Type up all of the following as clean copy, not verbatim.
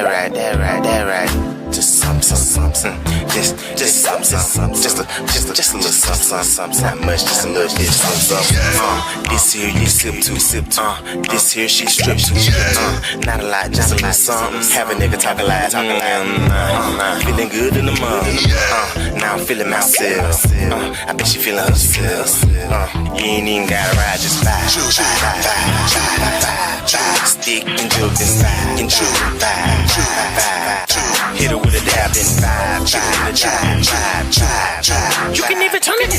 right, that right. Just something. Just a little something. Not much, just a little bit. This here you sip to. This here she strip. Not a lot, just a little something. Have a nigga talking loud. Feeling good in the mud. Now I'm feeling myself. I bet she feeling herself. You ain't even gotta ride, just vibe. Stick and juke and vibe. Hit her with a dab and vibe. You can even turn it.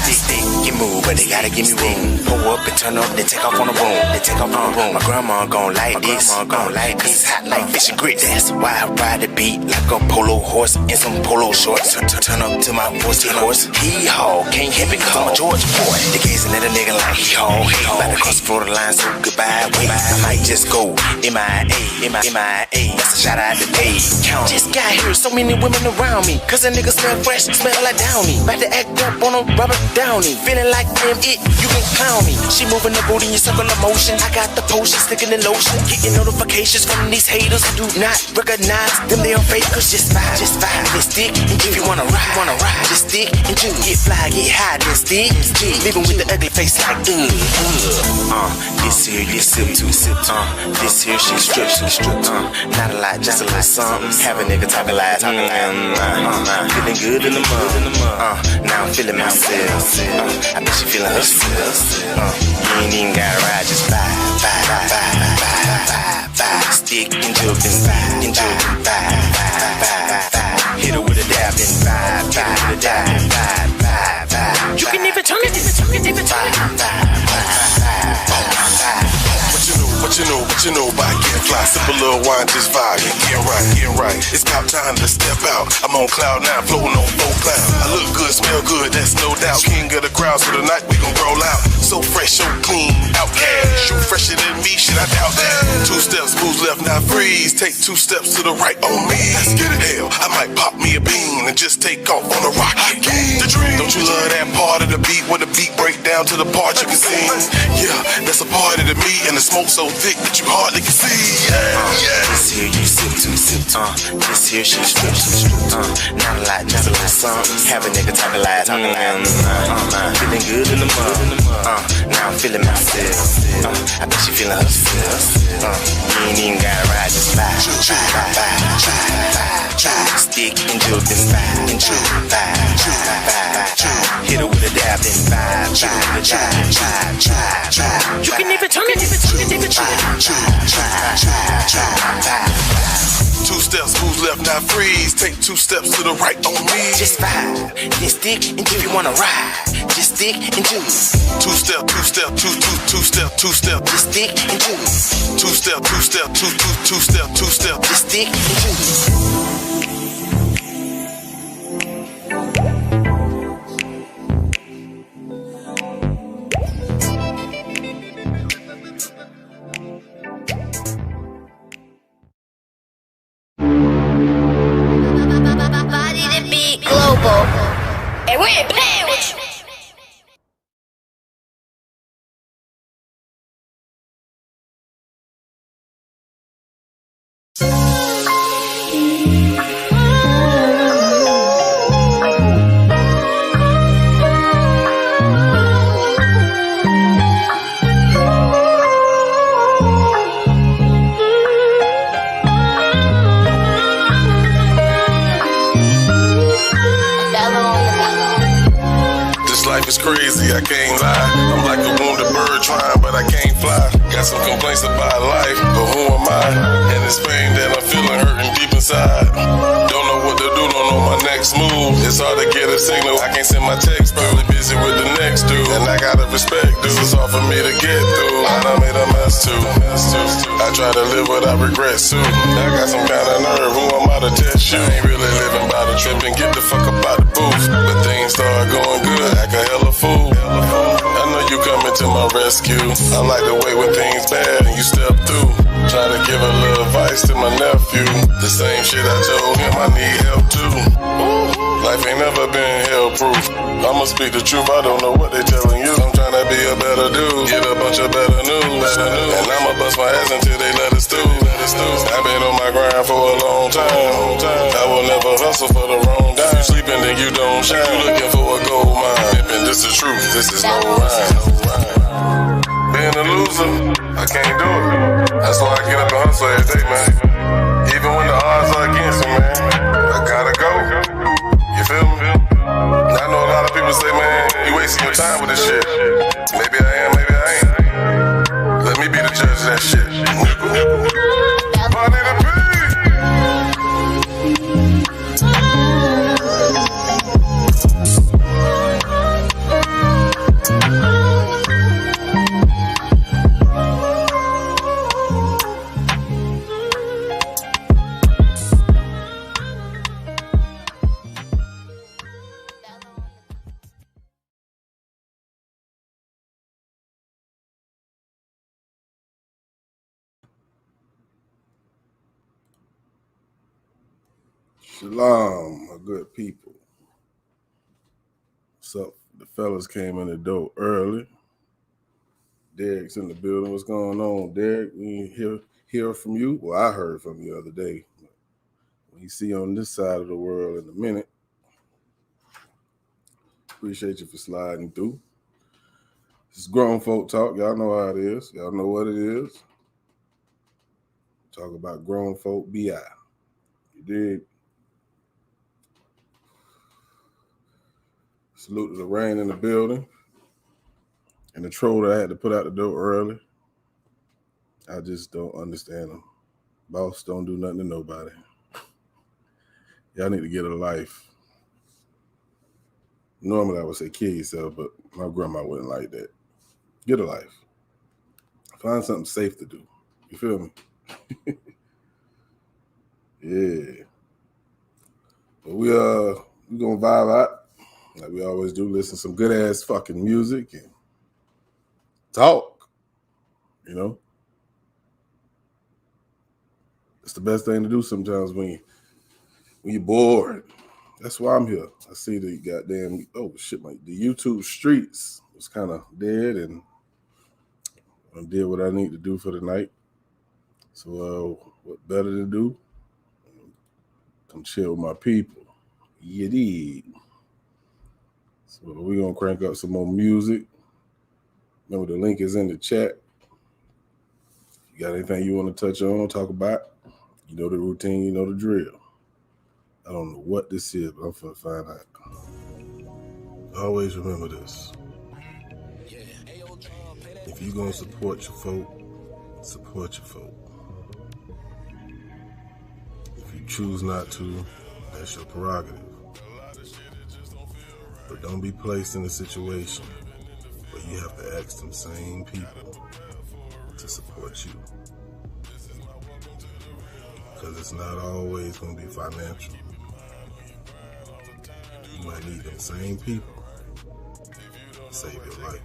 Stick, you move, but they gotta give me room. Pull up and turn up, then take off on the boom. My grandma gon' like this, cause it's hot like fish and grit. That's why I ride the beat like a polo horse in some polo shorts. Turn up to my 14 horse. Hee-haw, can't help it cause I'm a Georgia boy. They gazing at a nigga like hee-haw. About to cross the Florida line, so goodbye, wait. I might just go MIA. That's a shout out to Dave County. Just got here, so many women around me. Cause a nigga smell fresh, smell like Downey. About to act up on a Robert Downey. Feeling like you can clown me. She moving the booty in circular motion. I got the potion sticking in lotion. Getting notifications from these haters who do not recognize them, they are fakers. Just vibe, then stick. And if you wanna ride, just stick and do. Get fly, get high, then stick. Living with the ugly face like this here you sip to. This here she strip. Not a lot, just a little something. Have a nigga talking loud. Feeling good in the mud. Now I'm feeling myself. I bet she feeling herself. You ain't even gotta ride, just vibe. Stick and juke and vibe. Hit her with a dab and vibe. You can even turn it. What you know about getting fly? Sip a little wine, just vibe. Get right. It's about time to step out. I'm on cloud 9, floating on 4 clouds. I look good, smell good, that's no doubt. King of the crowd, so tonight we gon' roll out. So fresh, so clean, outcast. You fresher than me, shit, I doubt that. 2 steps, moves left, now freeze. Take 2 steps to the right on me. Let's get it. Hell, I might pop me a bean and just take off on a rocket. The dream. Don't you love that part of the beat where the beat break down to the part you can sing? Yeah, that's a part of the me, and the smoke so thick that you hardly can see. This here you sip to. This here she strip. Not a lot, just a little something. Have a nigga talking loud. Feeling good in the mud. Now I'm feeling myself. I bet she feeling herself. You ain't even gotta ride, just vibe. Stick and juke and vibe. Hit her with a dab and vibe. You can even turn it. 2 steps, moves left, now freeze. Take 2 steps to the right on me. Just vibe, then stick, and if you wanna ride, just stick and juice. 2 step, 2 step, 2 step. Just stick and juice. 2 step, 2 step, 2 step. Just stick and juice. And we ain't playing with you. It's crazy, I can't lie. I'm like a wounded bird trying, but I can't fly. Got some complaints about life, but who am I? And this pain that I'm feeling hurting deep inside. Don't know what to do, don't know my next move. It's hard to get a signal, I can't send my text. Probably busy with the next dude, and I gotta respect this is hard for me to get through. And I made a mess too. I try to live without regret too. I got some kind of nerve, who am I to test you? Ain't really living by the trip and get the fuck up out the booth. But things start going good, act a hella fool. I know you coming to my rescue. I like the way when things bad and you step through. Try to give a little advice to my nephew. The same shit I told him I need help too. Life ain't never been hell proof. I'ma speak the truth, I don't know what they telling you. I'm trying to be a better dude. bust my ass until they let us through. I've been on my grind for a long time. I will never hustle for the wrong dime. You sleeping, then you don't shine. You looking for a gold mine. And this is truth, this is no rhyme. Being a loser, I can't do it. That's why I get up and hustle every day, man. Even when the odds are against me, man, I gotta go. You feel me? I know a lot of people say, man, you wasting your time with this shit. Maybe I am, maybe I ain't. Let me be the judge of that shit. Money to pay. Shalom, my good people. What's up? The fellas came in the door early. Derek's in the building. What's going on, Derek? We hear from you. Well, I heard from you the other day. We see you on this side of the world in a minute. Appreciate you for sliding through. This is grown folk talk. Y'all know how it is. Y'all know what it is. Talk about grown folk BI. You dig? Salute to the rain in the building and the troll that I had to put out the door early. I just don't understand them. Boss don't do nothing to nobody. Y'all need to get a life. Normally I would say kill yourself, but my grandma wouldn't like that. Get a life. Find something safe to do. You feel me? Yeah. But we gonna vibe out. Like we always do, listen to some good ass fucking music and talk, you know. It's the best thing to do sometimes when you're bored. That's why I'm here. I see the goddamn, the YouTube streets was kind of dead and I did what I need to do for the night. So what better to do? Come chill with my people. You dig? So we're going to crank up some more music. Remember, the link is in the chat. You got anything you want to touch on, talk about? You know the routine, you know the drill. I don't know what this is, but I'm going to find out. Always remember this. If you're going to support your folk, support your folk. If you choose not to, that's your prerogative. But don't be placed in a situation where you have to ask them same people to support you. Because it's not always going to be financial. You might need them same people to save your life.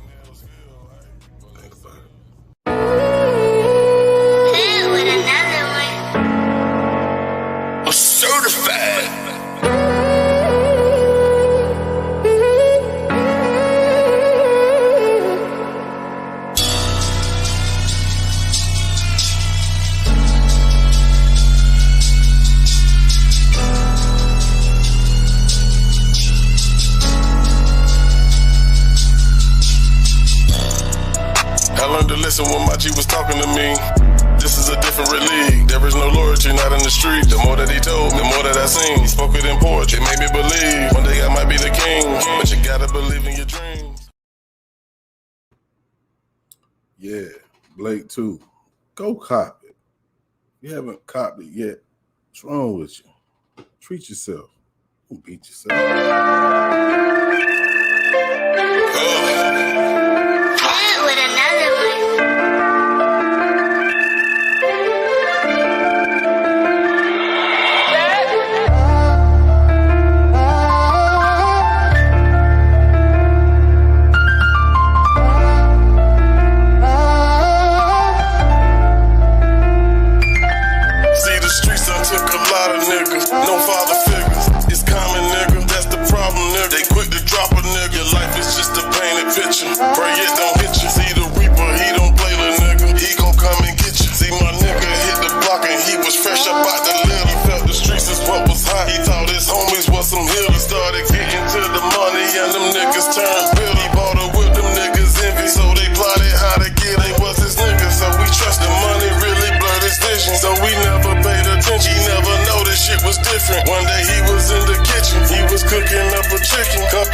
Think about it. Hey, with another one. I'm certified. Listen when my G was talking to me. This is a different league. There is no loyalty, not in the street. The more that he told me, the more that I seen. He spoke it in poetry, it made me believe one day I might be the king. But you gotta believe in your dreams. Yeah, Blake too. Go cop it. If you haven't copped it yet, what's wrong with you? Treat yourself. Don't beat yourself. Hey, with another one. No father figures, it's common, nigga. That's the problem, nigga. They quick to drop a nigga. Your life is just a painted picture.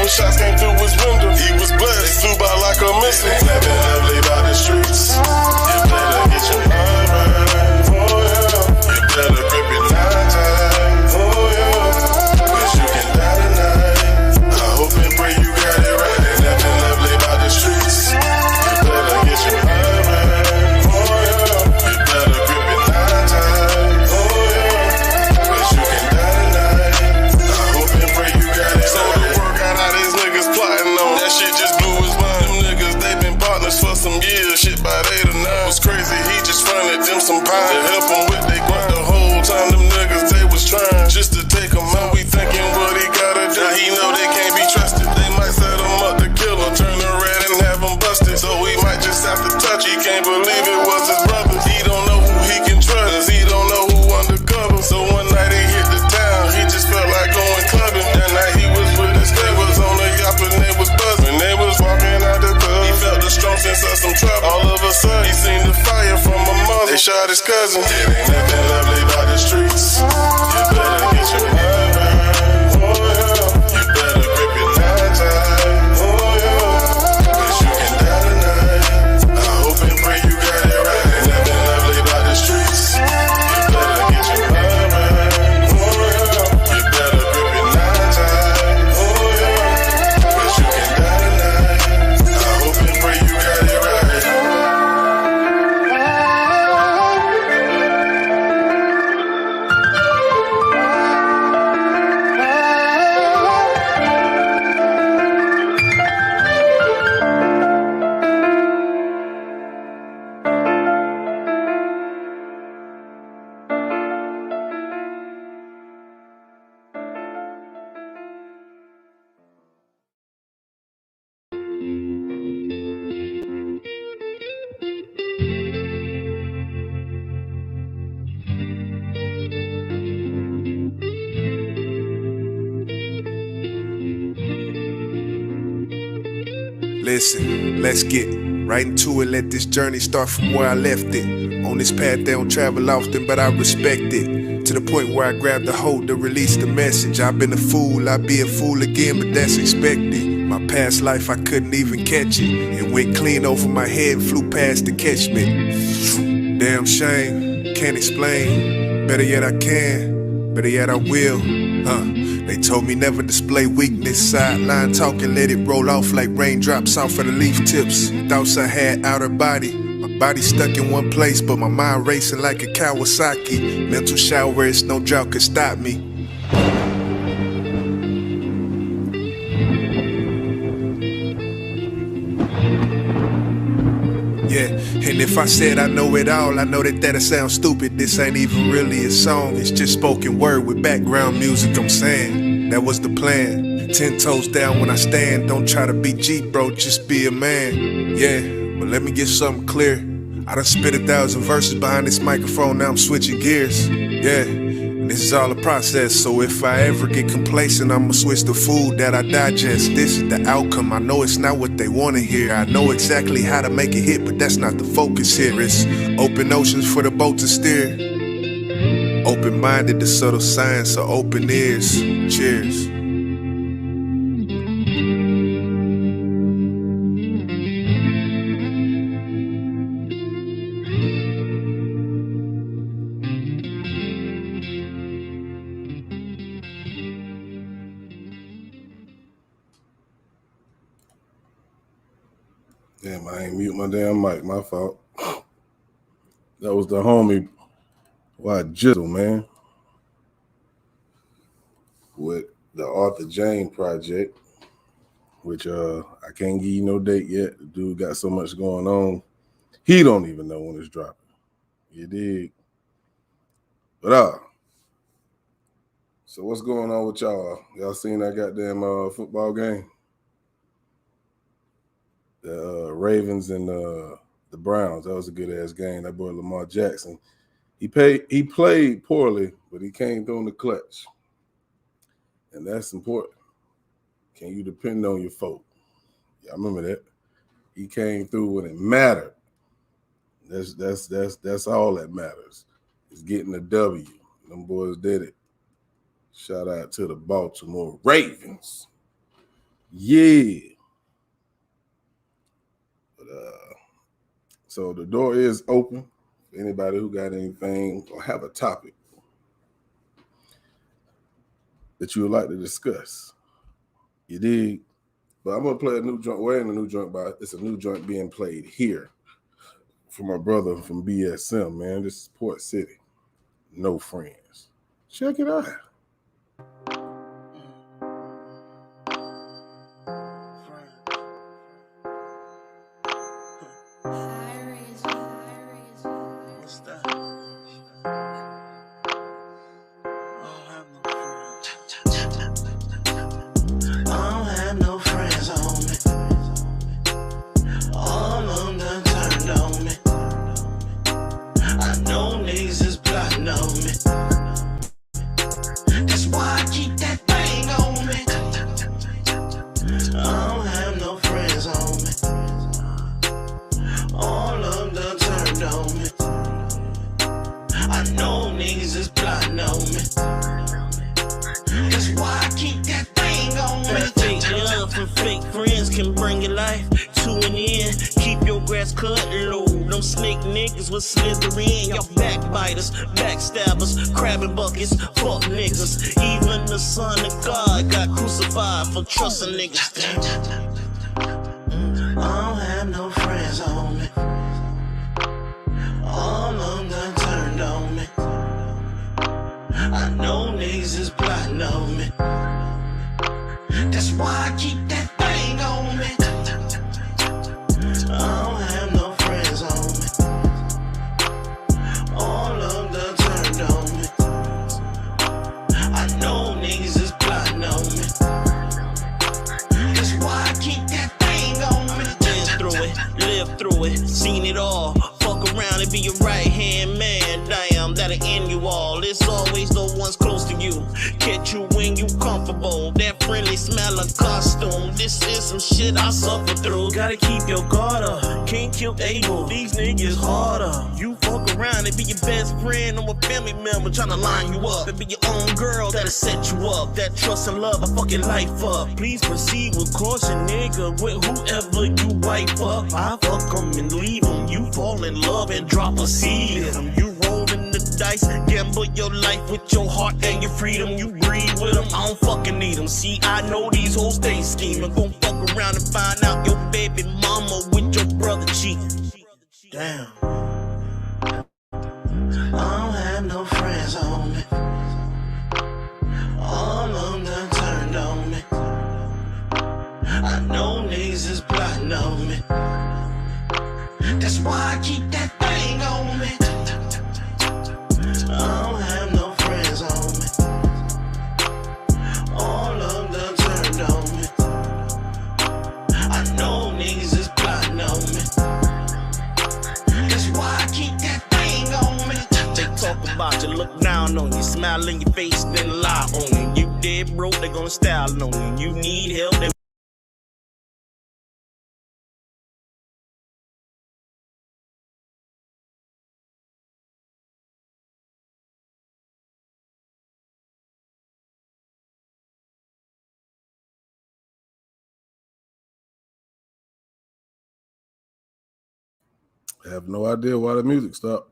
when shots came through his window. He was blessed, they flew by like a missile. Ain't nothing lovely about the streets. You better get your mind right. Oh yeah. You better grip it 9 times. Oh yeah. Cause you can die tonight. I hope and pray you got it right. Ain't nothing lovely about the streets. You better get your mind right. Oh yeah. You better grip it 9 times. Oh yeah. Cause you can die tonight. I hope and pray you got it right. So the word got out, these niggas plotting on. That shit just blew his mind. Them niggas, they been partners for some years. Shit by 8 or 9 was crazy. He just fronted them some pie to help him with they grind. The whole time them niggas, they was trying just to take him out. We thinking what he gotta do. Now he know they can't be trusted. They might set him up to kill him, turn the red and have him busted. So we might just have to touch. He can't believe it was his brother. He don't know who he can trust, 'cause he don't know who undercover. So one night he hit the town, he just felt like going clubbing. That night he was with his friend, was on the yacht and they was buzzing. When they was walking out the club, he felt the strong sense of some trouble. All of a sudden, he seen the fire from a mother. They shot his cousin. It ain't nothing lovely about the streets. You better get your mind right. Oh yeah. You better grip it 9 times. Oh yeah. 'Cause you can die tonight. I hope and pray you got it right. Ain't nothing lovely about the streets. You better get your mind right. Oh yeah. You better grip it 9 times. Oh yeah. 'Cause you can die tonight. I hope and pray you got it right. Listen, let's get right into it. Let this journey start from where I left it. On this path they don't travel often, but I respect it. To the point where I grabbed the hold to release the message. I've been a fool, I'll be a fool again, but that's expected. My past life, I couldn't even catch it. It went clean over my head, flew past to catch me. Damn shame, can't explain. Better yet I can, better yet I will. They told me never display weakness. Sideline talking, let it roll off like raindrops off of the leaf tips. Thoughts I had outer body. My body stuck in one place, but my mind racing like a Kawasaki. Mental shower, it's no drought could stop me. Yeah, and if I said I know it all, I know that that'll sound stupid. This ain't even really a song, it's just spoken word with background music. I'm saying, that was the plan. 10 toes down when I stand. Don't try to be G, bro, just be a man. Yeah, but let me get something clear. I done spit 1,000 verses behind this microphone, now I'm switching gears. Yeah, and this is all a process, so if I ever get complacent, I'ma switch the food that I digest. This is the outcome, I know it's not what they wanna hear. I know exactly how to make it hit, but that's not the focus here. It's open oceans for the boat to steer. Open-minded to subtle signs, so open ears. Cheers. Damn, I ain't mute my damn mic. My fault. That was the homie. Why Jizzle, man. With the Arthur Jane project, which I can't give you no date yet. The dude got so much going on. He don't even know when it's dropping. You dig? But so what's going on with y'all? Y'all seen that goddamn football game? The Ravens and the Browns. That was a good ass game. That boy Lamar Jackson. He played poorly, but he came through in the clutch. And that's important. Can you depend on your folk? Yeah, I remember that. He came through when it mattered. That's all that matters. Is getting a W. Them boys did it. Shout out to the Baltimore Ravens. Yeah. But, so the door is open for anybody who got anything or have a topic that you would like to discuss. You dig? But I'm gonna play a new joint. We're in a new joint, but it's a new joint being played here for my brother from BSM, man. This is Port City. No Friends. Check it out. Slithering, y'all backbiters, backstabbers, crabbing buckets, fuck niggas. Even the Son of God got crucified for trusting niggas. I don't have no friends on me. All of them done turned on me. I know niggas is plotting on me. That's why I keep that thing on me. I don't have no friends on me. All of them turned on me. I know niggas is plotting on me. That's why I keep that thing on me. Been through it, lived through it, seen it all. Fuck around and be your right hand man. Damn, that'll end you all. It's always the ones close to you. Catch you when you comfortable. That friendly smell of costume. This is some shit I suffer through. Gotta keep your guard up. Can't kill Abel. These niggas harder. You fuck around and be your best friend or a family member trying to line you up. And be your own girl that'll set you up. That trust and love, a fucking life up. Please proceed with caution, nigga. With whoever you wipe up. I fuck them and leave them. You fall in love and drop a seed in them. You rolling the dice, gamble your life with your heart and your freedom. You breathe with them, I don't fucking need them. See, I know these hoes stay scheming. Gon' fuck around and find out your baby mama with your brother cheating. Damn. I don't have no friends on me. All of them done turned on me. I know niggas is plotting on me. That's why I keep that thing on me. I don't have no friends on me. All of them done turned on me. I know niggas is plotting on me. That's why I keep that thing on me. They talk about you, look down on you, smile in your face, then lie on you. You dead broke, they gonna style on you. You need help, they I have no idea why the music stopped.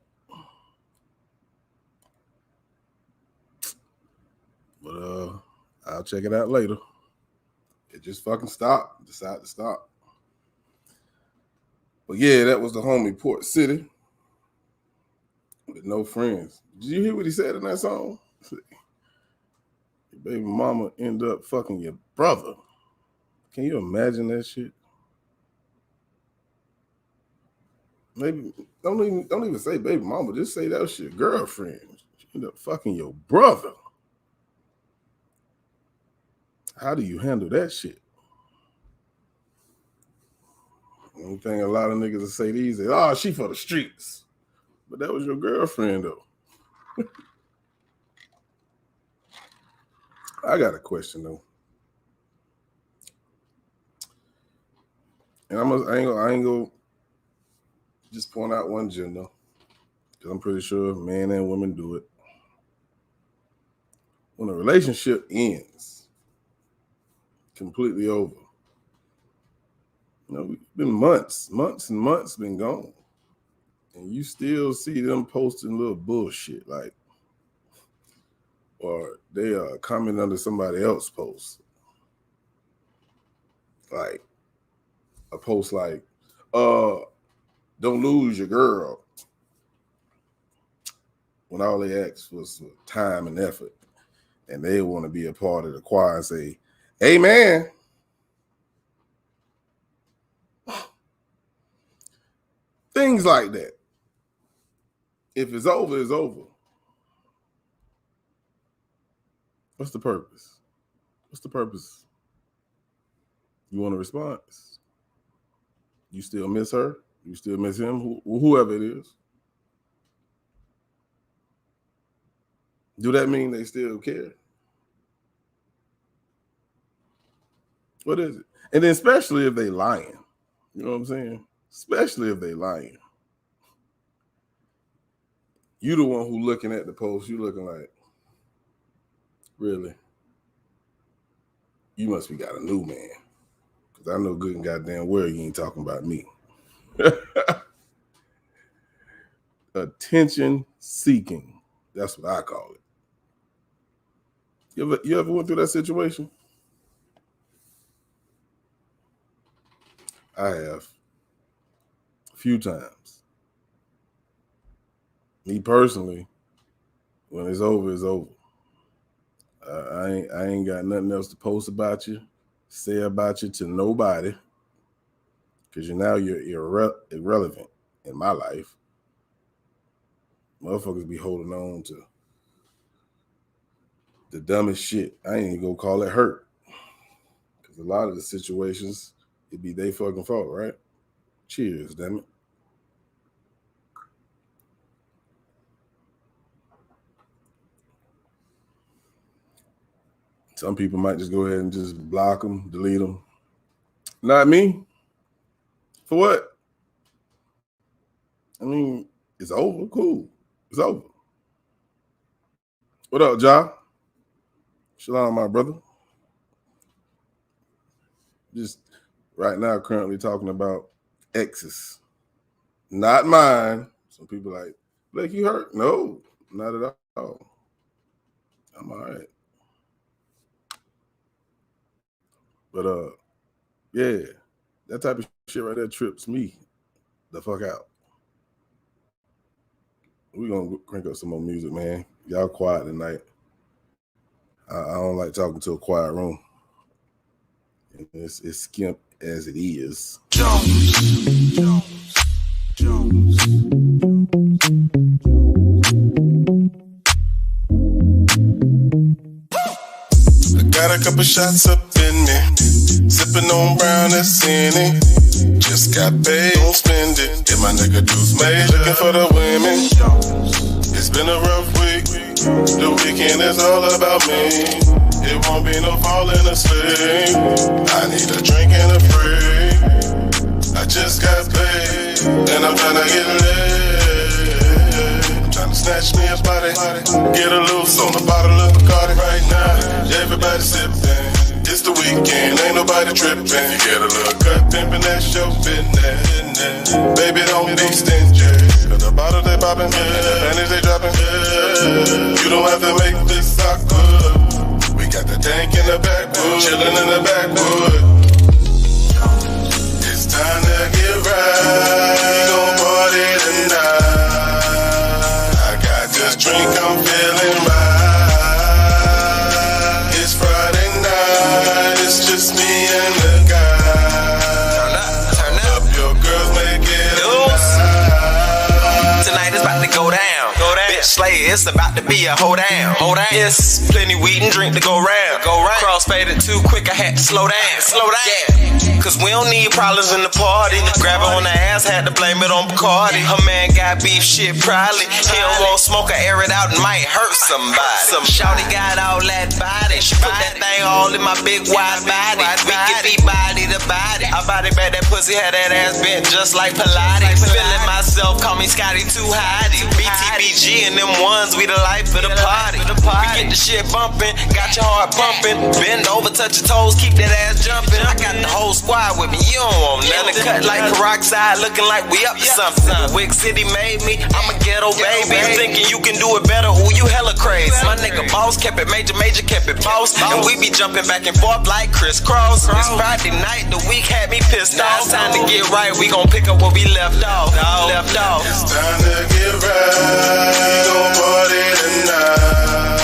But I'll check it out later. It just fucking stopped. Decided to stop. But yeah, that was the homie Port City with No Friends. Did you hear what he said in that song? Your baby mama end up fucking your brother. Can you imagine that shit? Maybe don't even say baby mama. Just say that was your girlfriend. She ended up fucking your brother. How do you handle that shit? One thing a lot of niggas will say these is, oh, she for the streets. But that was your girlfriend, though. I got a question, though. And I ain't gonna just point out one gender, because I'm pretty sure men and women do it. When a relationship ends, completely over, You know, it's been months and months been gone. And you still see them posting little bullshit like, or they are commenting under somebody else's post. Like a post like, don't lose your girl. When all they asked was time and effort. And they want to be a part of the choir and say, amen. Things like that. If it's over, it's over. What's the purpose? What's the purpose? You want a response? You still miss her? You still miss him? Whoever it is. Do that mean they still care? What is it? And then especially if they lying. You know what I'm saying? Especially if they lying. You the one who looking at the post, you looking like, really? You must be got a new man. Because I know good and goddamn well you ain't talking about me. Attention seeking. That's what I call it. You ever went through that situation? I have. A few times. Me personally, when it's over, it's over. I ain't got nothing else to post about you, say about you to nobody, because you're irrelevant in my life. Motherfuckers be holding on to the dumbest shit. I ain't even gonna call it hurt, because a lot of the situations it be they fucking fault, right? Cheers, damn it. Some people might just go ahead and just block them, delete them. Not me. For what? I mean, it's over. Cool. It's over. What up, Ja? Shalom, my brother. Just right now, currently talking about exes. Not mine. Some people like, Blake, you hurt? No, not at all. I'm all right. But yeah, that type of shit right there trips me the fuck out. We're gonna crank up some more music, man. Y'all quiet tonight. I don't like talking to a quiet room. It's skimp as it is. Jones. I got a couple shots up in me, sipping on brown that's in it. Just got paid, don't spend it. Get my nigga dudes made, looking for the women. It's been a rough week. The weekend is all about me. It won't be no falling asleep. I need a drink and a break. I just got paid, and I'm tryna get laid. I'm tryna snatch me a body, get a loose on a bottle of Bacardi right now. Everybody sipping. It's the weekend, ain't nobody tripping. You get a little cut, pimpin', that's your business. Baby, don't be stingy. Cause the bottle they poppin', and the panties they droppin'. You don't have to make this awkward. We got the tank in the backwood, chillin' in the backwood. It's time to get right. We gon' party tonight. I got this drink, I'm feelin' right. Just me and the guy. Turn up. Your girls make it tonight is about to go down. Bitch slay, it's about to be a hold down. Yes, plenty weed and drink to go round. Crossfaded too quick, I had to slow down. Yeah, cause we don't need problems in the party. Grab her on the ass, had to blame it on Bacardi. Her man got beef shit probably. He don't want smoke, I air it out and might hurt somebody. Some shawty got all that body. She put that thing all in my big wide body. We can be body to body. I body back that pussy, had that ass bent just like Pilates. Feeling myself. myself, call me Scotty Too Hotty. BTBG and them ones, we the life of the party. We get the shit bumping, got your heart pumping. Bend over, touch your toes, keep that ass jumping. I got the whole squad with me, you don't want nothing. Cut like peroxide, looking like we up to something. Wick City made me, I'm a ghetto baby. You thinking you can do it better, ooh, you hella crazy. My nigga boss kept it major, kept it boss. And we be jumping back and forth like crisscross. It's Friday night, the week had me pissed off. It's time to get right, we gon' pick up where we left off. It's time to get right, we gon' party tonight.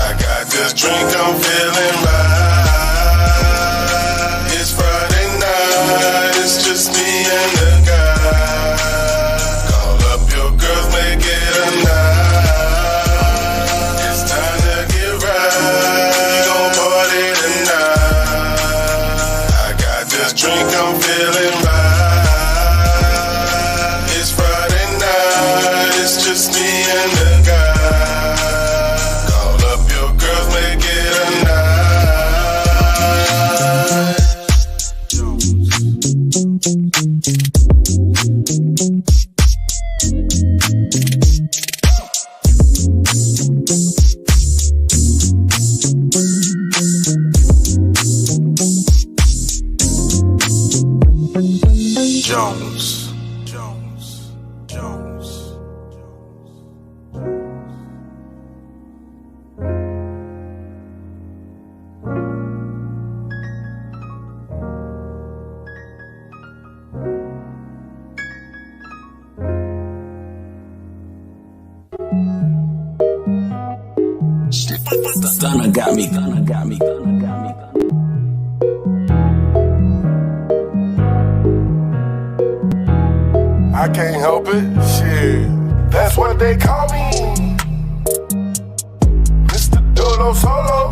I got this drink, I'm feeling right. It's Friday night, it's just me and the guy. Call up your girls, make it a night. It's time to get right, we gon' party tonight. I got this drink, I'm feeling right. It's just me and the guy. Call up your girls, make it a night. Jones. Gunna got me. I can't help it, shit. That's what they call me, Mr. Dolo Solo.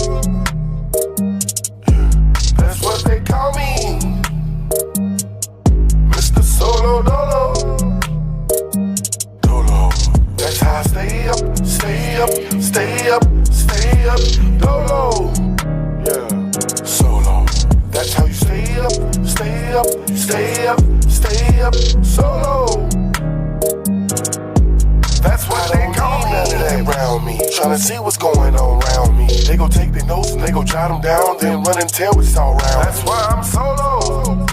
That's what they call me, Mr. Solo Dolo. Dolo. That's how I stay up, Dolo. Yeah, solo. That's how you stay up, solo. That's what they call me. None of that round me. Tryna see what's going on around me. They gon' take their notes and they gon' jot them down, then run and tell it's all round. That's why I'm solo.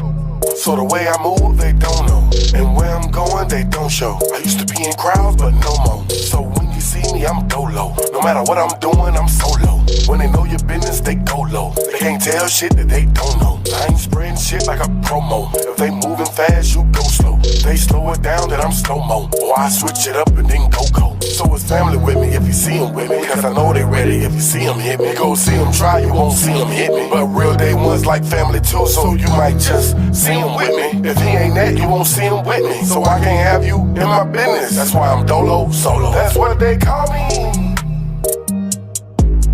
So the way I move, they don't know. And where I'm going, they don't show. I used to be in crowds, but no more. So when you see me, I'm dolo. No matter what I'm doing, I'm solo. When they know your business, they go low. They can't tell shit that they don't know. I ain't spreading shit like a promo. If they moving fast, you go slow. If they slow it down, then I'm slow-mo. Or I switch it up and then go. So it's family with me if you see them with me. Cause I know they ready if you see them hit me. Go see them try, you won't see them hit me. But real day ones like family too, so you might just see them with me. If he ain't that, you won't see him with me. So I can't have you in my business. That's why I'm Dolo Solo. That's what they call me,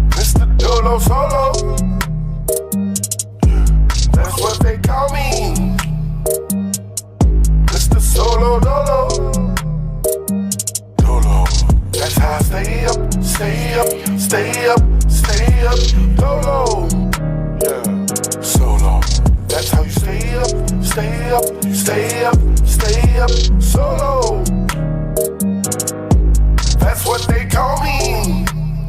Mr. Dolo Solo. That's what they call me, Mr. Solo Dolo. Dolo. That's how I stay up, Dolo. Yeah, solo. That's how you stay up, solo. That's what they call me.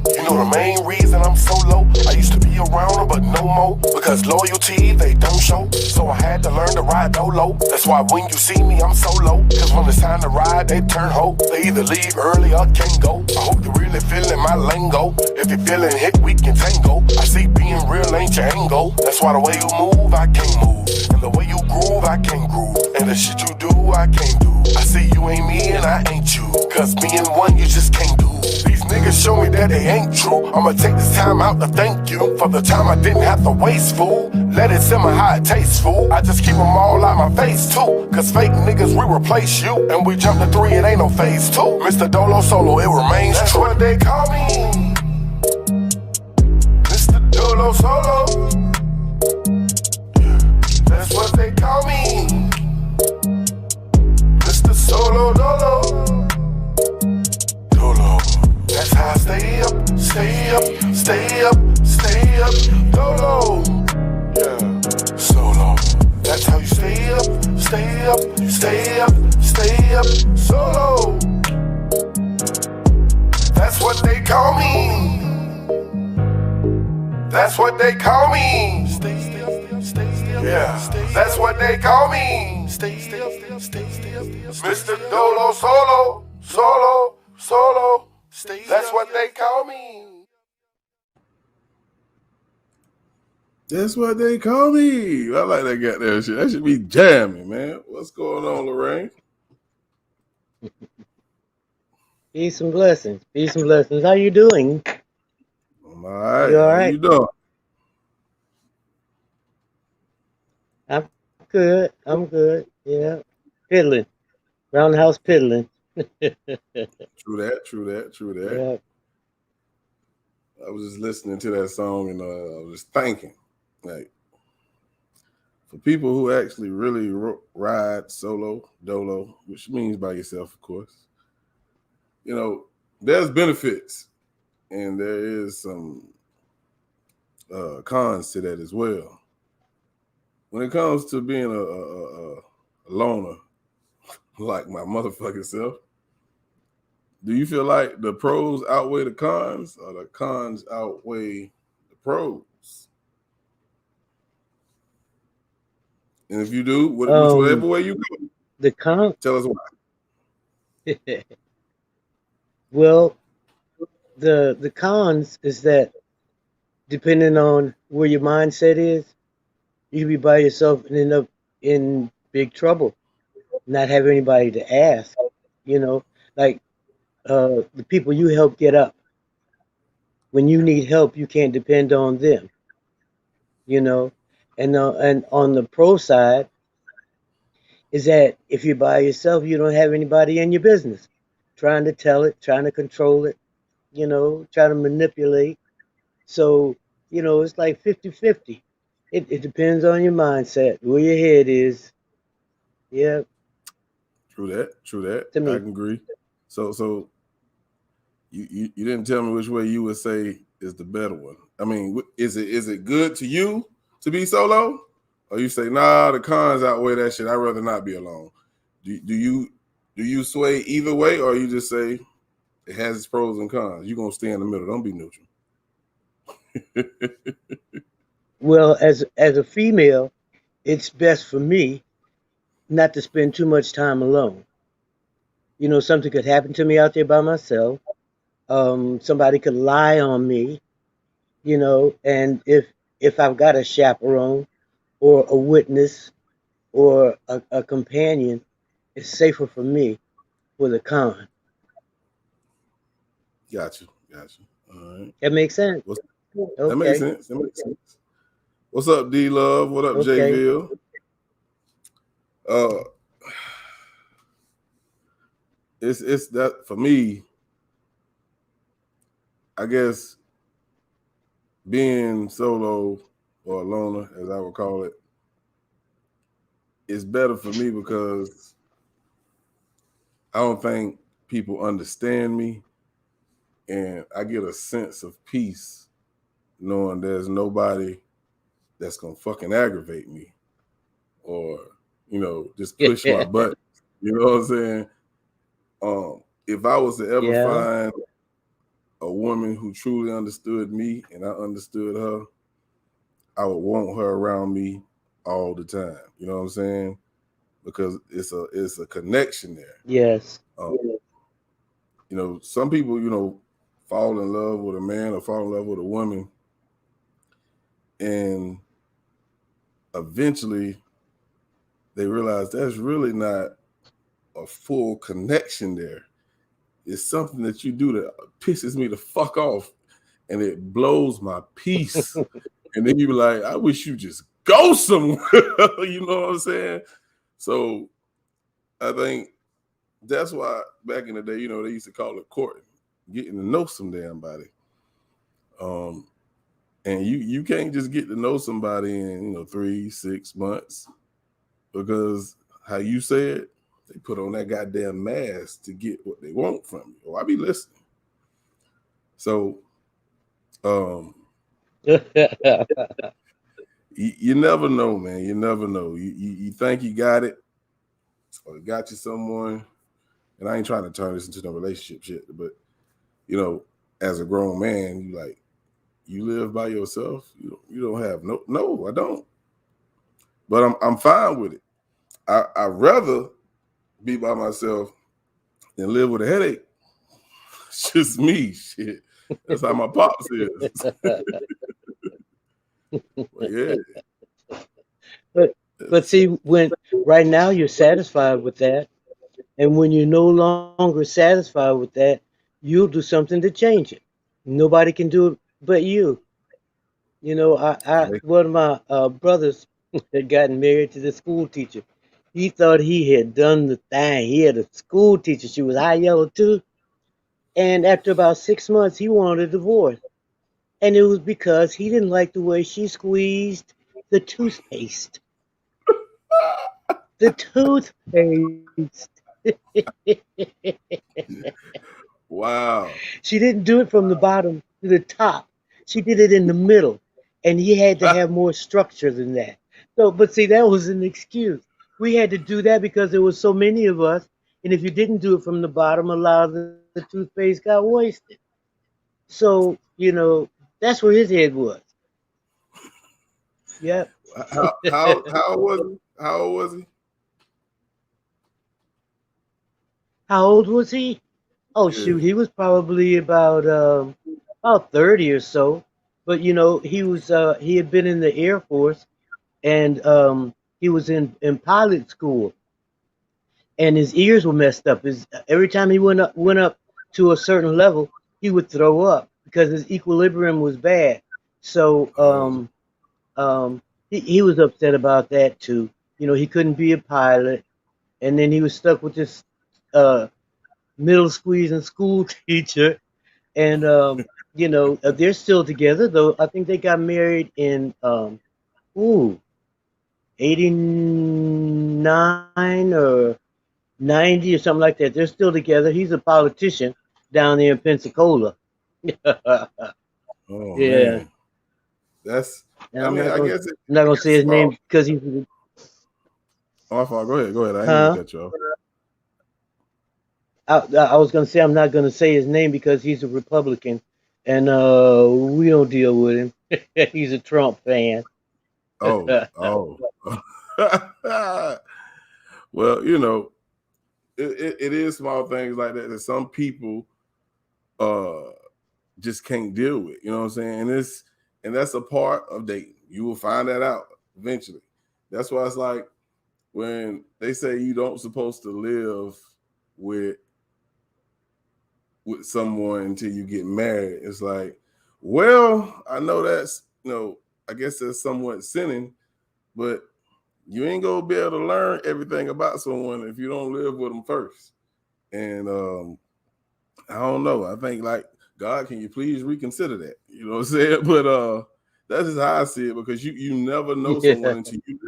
You know the main reason I'm solo? I used to be around them, but no more. Because loyalty, they don't show. So I had to learn to ride dolo. That's why when you see me, I'm solo. Cause when it's time to ride, they turn ho. They either leave early or can't go. I hope you're really feeling my lingo. If you're feeling hit, we can tango. I see being real ain't your angle. That's why the way you move, I can't move. And the way you groove, I can't groove. And the shit you do, I can't do. I see you ain't me and I ain't you. Cause being one, you just can't do. These niggas show me that they ain't true. I'ma take this time out to thank you for the time I didn't have to waste, fool. Let it simmer how it tastes, fool. I just keep them all out my face, too. Cause fake niggas, we replace you. And we jump to 3, it ain't no phase 2. Mr. Dolo Solo, it remains That's true. That's what they call me, Mr. Dolo Solo. That's what they call me, Mr. Solo Dolo. Dolo. That's how I stay up, Dolo. Yeah, solo. That's how you stay up, That's what they call me. Yeah, that's what they call me. Mr. Dolo Solo, Solo, Solo. That's what they call me. That's what they call me. I like that goddamn shit. That should be jamming, man. What's going on, Lorraine? Peace and blessings. Peace and blessings. How you doing? I'm all right. You all How right? you doing? I'm good. I'm good. Yeah. Piddling. Round the house piddling. True that. Yeah. I was just listening to that song and I was thinking, like, for people who actually really ride solo, dolo, which means by yourself, of course, you know, there's benefits and there is some cons to that as well. When it comes to being a loner, like my motherfucking self, do you feel like the pros outweigh the cons or the cons outweigh the pros? And if you do, whichever way you go, The con. tell us why. Well, the cons is that depending on where your mindset is, you can be by yourself and end up in big trouble, not have anybody to ask. You know, like the people you help get up. When you need help, you can't depend on them. You know, and on the pro side is that if you're by yourself, you don't have anybody in your business trying to tell it, trying to control it, you know, trying to manipulate. So, you know, it's like 50-50. It depends on your mindset, where your head is. Yeah, True that. to I me. can agree. So you didn't tell me which way you would say is the better one. I mean, is it good to you to be solo, or you say nah, the cons outweigh that shit? I'd rather not be alone. Do you sway either way, or you just say it has its pros and cons? You're gonna stay in the middle. Don't be neutral. Well, as a female, it's best for me not to spend too much time alone. You know, something could happen to me out there by myself. Somebody could lie on me, you know, and if I've got a chaperone or a witness or a companion, it's safer for me with a con. Got you. All right. That makes sense. That makes Okay. sense. What's up, D Love? What up, Okay. J-Ville? It's that for me. I guess being solo or a loner, as I would call it, is better for me because I don't think people understand me, and I get a sense of peace knowing there's nobody that's gonna fucking aggravate me or, you know, just push my butt. You know what I'm saying? If I was to ever Yeah. find a woman who truly understood me and I understood her, I would want her around me all the time. You know what I'm saying? Because it's a connection there. Yes. You know, some people, you know, fall in love with a man or fall in love with a woman, and eventually they realize there's really not a full connection there. It's something that you do that pisses me the fuck off, and it blows my peace. And then you be like, I wish you just go somewhere. You know what I'm saying? So I think that's why back in the day, you know, they used to call it courting, getting to know some damn body. And you can't just get to know somebody in, you know, 3-6 months, because how you say it, they put on that goddamn mask to get what they want from you. Oh, I be listening. So you never know, man. You never know. You think you got it, or got you someone. And I ain't trying to turn this into no relationship shit, but you know, as a grown man, you live by yourself. You don't have no, I don't. But I'm fine with it. I'd rather be by myself than live with a headache. It's just me. Shit. That's how my pops is. But yeah. But see, when right now you're satisfied with that, and when you're no longer satisfied with that, you'll do something to change it. Nobody can do it but you. You know, one of my brothers had gotten married to the school teacher. He thought he had done the thing. He had a school teacher. She was high yellow too. And after about 6 months, he wanted a divorce. And it was because he didn't like the way she squeezed the toothpaste. The toothpaste. Wow. She didn't do it from the bottom to the top. She did it in the middle. And he had to have more structure than that. So, but see, that was an excuse. We had to do that because there were so many of us. And if you didn't do it from the bottom, a lot of the toothpaste got wasted. So, you know, that's where his head was. Yep. How old was he? How old was he? How old was he? Oh, Yeah. shoot, he was probably about 30 or so. But you know, he had been in the Air Force, and he was in pilot school, and his ears were messed up. Every time he went up to a certain level, he would throw up because his equilibrium was bad. So he was upset about that too. You know, he couldn't be a pilot, and then he was stuck with this middle squeezing school teacher, and you know, they're still together though. I think they got married in 89 or 90 or something like that. They're still together. He's a politician down there in Pensacola. Oh Yeah. man. That's And I I'm mean, not I gonna, guess it, I'm not gonna it's say his small. name because he's Oh, my fault. Go ahead. I ain't huh? gonna cut you off. I was gonna say I'm not gonna say his name because he's a Republican, and we don't deal with him. He's a Trump fan. Oh. Well, you know, it is small things like that that some people just can't deal with. You know what I'm saying? And that's a part of dating. You will find that out eventually. That's why it's like when they say you don't supposed to live with someone until you get married. It's like, well, I know that's, you know, I guess that's somewhat sinning, but you ain't gonna be able to learn everything about someone if you don't live with them first. And I don't know. I think like, God, can you please reconsider that? You know what I'm saying? But that's just how I see it, because you never know Yeah, someone until you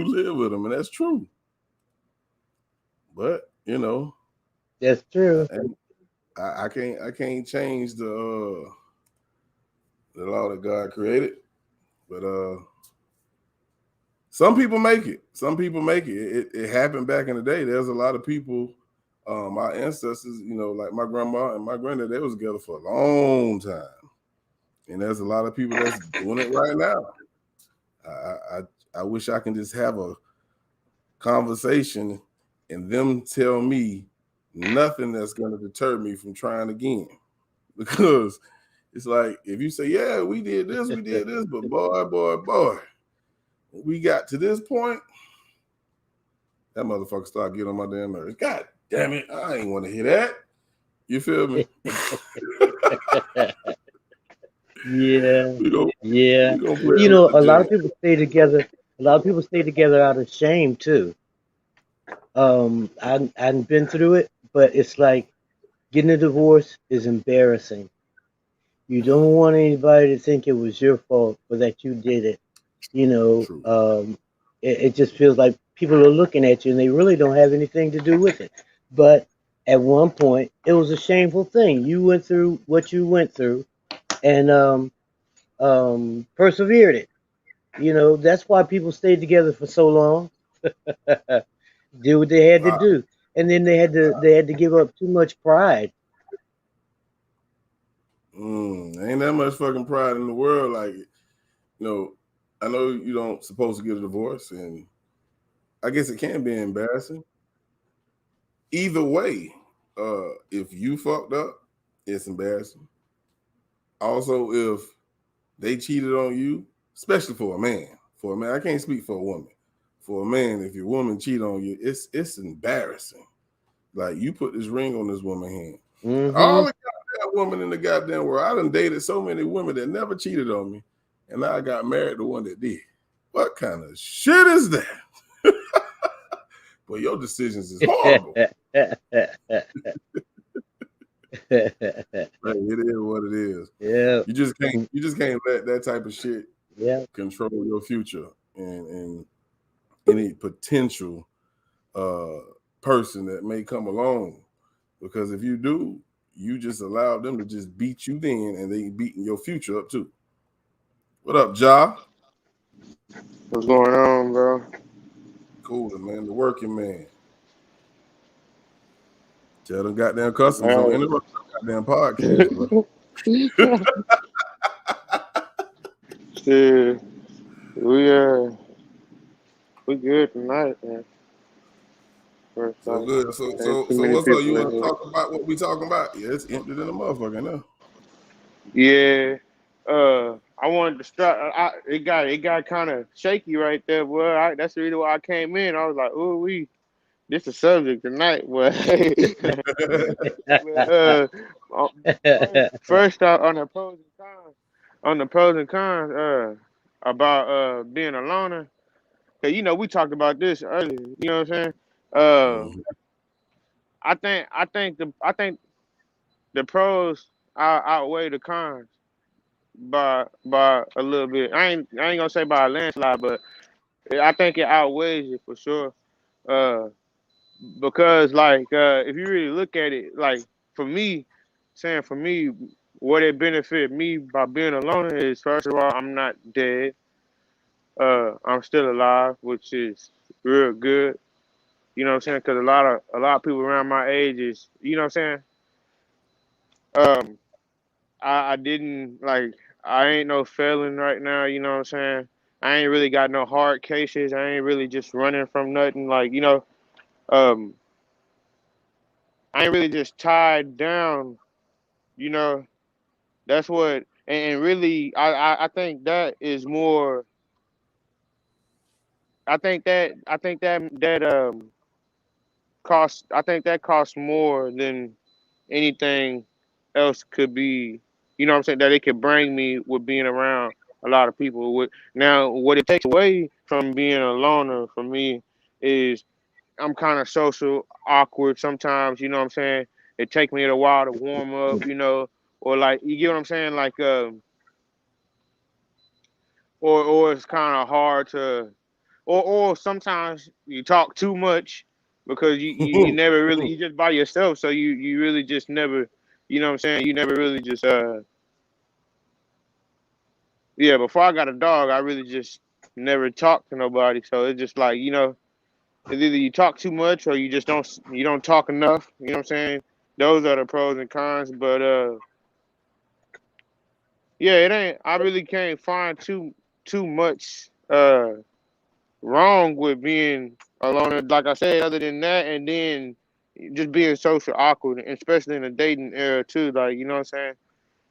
live with them. And that's true. But you know, that's true. and I can't change the law that God created. But some people make it. It happened back in the day. There's a lot of people, my ancestors, you know, like my grandma and my granddad, they was together for a long time. And there's a lot of people that's doing it right now. I wish I can just have a conversation and them tell me nothing that's going to deter me from trying again. Because it's like, if you say, yeah, we did this, but boy, when we got to this point, that motherfucker started getting on my damn nerves. God damn it, I ain't want to hear that. You feel me? Yeah, we gonna yeah. play You know, another a lot of jam. people stay together. A lot of people stay together out of shame too. I hadn't been through it, but it's like getting a divorce is embarrassing. You don't want anybody to think it was your fault or that you did it. You know, True. it just feels like people are looking at you and they really don't have anything to do with it. But at one point, it was a shameful thing. You went through what you went through and persevered it. You know, that's why people stayed together for so long. Do what they had to I, do, and then they had to give up too much pride. Ain't that much fucking pride in the world. Like, I know you don't supposed to get a divorce, and I guess it can be embarrassing. Either way, if you fucked up, it's embarrassing. Also, if they cheated on you, especially for a man. For a man, I can't speak for a woman. For a man, if your woman cheat on you, it's embarrassing. Like, you put this ring on this woman's hand. Mm-hmm. All the goddamn women in the goddamn world. I done dated so many women that never cheated on me, and now I got married to one that did. What kind of shit is that? But your decisions is horrible. Like, it is what it is. Yeah. You just can't let that type of shit control your future and any potential person that may come along. Because if you do, you just allow them to just beat you then, and they beating your future up too. What up, Ja? What's going on, bro? Cool, man. The working man. Tell them goddamn customers don't interrupt the goddamn podcast, bro. Shit, we good tonight, man. So good. So what's up? You want to talk about what we talking about? Yeah, it's empty than a motherfucker now. Yeah. I wanted to start. It got kind of shaky right there, boy. That's the reason why I came in. I was like, "Oh, this is subject tonight." But first on the pros and cons, about being a loner. Cause we talked about this earlier. You know what I'm saying? I think the pros outweigh the cons by a little bit. I ain't gonna say by a landslide, but I think it outweighs it for sure. Because if you really look at it, like for me, what it benefit me by being alone is, first of all, I'm not dead. I'm still alive, which is real good. You know what I'm saying? Because a lot of people around my age is, you know what I'm saying? I didn't I ain't no felon right now. You know what I'm saying? I ain't really got no hard cases. I ain't really just running from nothing. I ain't really just tied down. You know, that's what, and really, I think that is more. I think that costs. I think that costs more than anything else could be. You know what I'm saying? That it could bring me with being around a lot of people. Now, what it takes away from being a loner for me is I'm kind of social awkward sometimes. You know what I'm saying? It takes me a while to warm up. Or you get what I'm saying? Or it's kind of hard to, or sometimes you talk too much because you never really, you just by yourself, so you really just never, you know what I'm saying, you never really just before I got a dog, I really just never talked to nobody, so it's just it's either you talk too much or you just don't talk enough. You know what I'm saying? Those are the pros and cons, but it ain't, I really can't find too much wrong with being alone, like I said, other than that, and then just being social awkward, especially in the dating era too. You know what I'm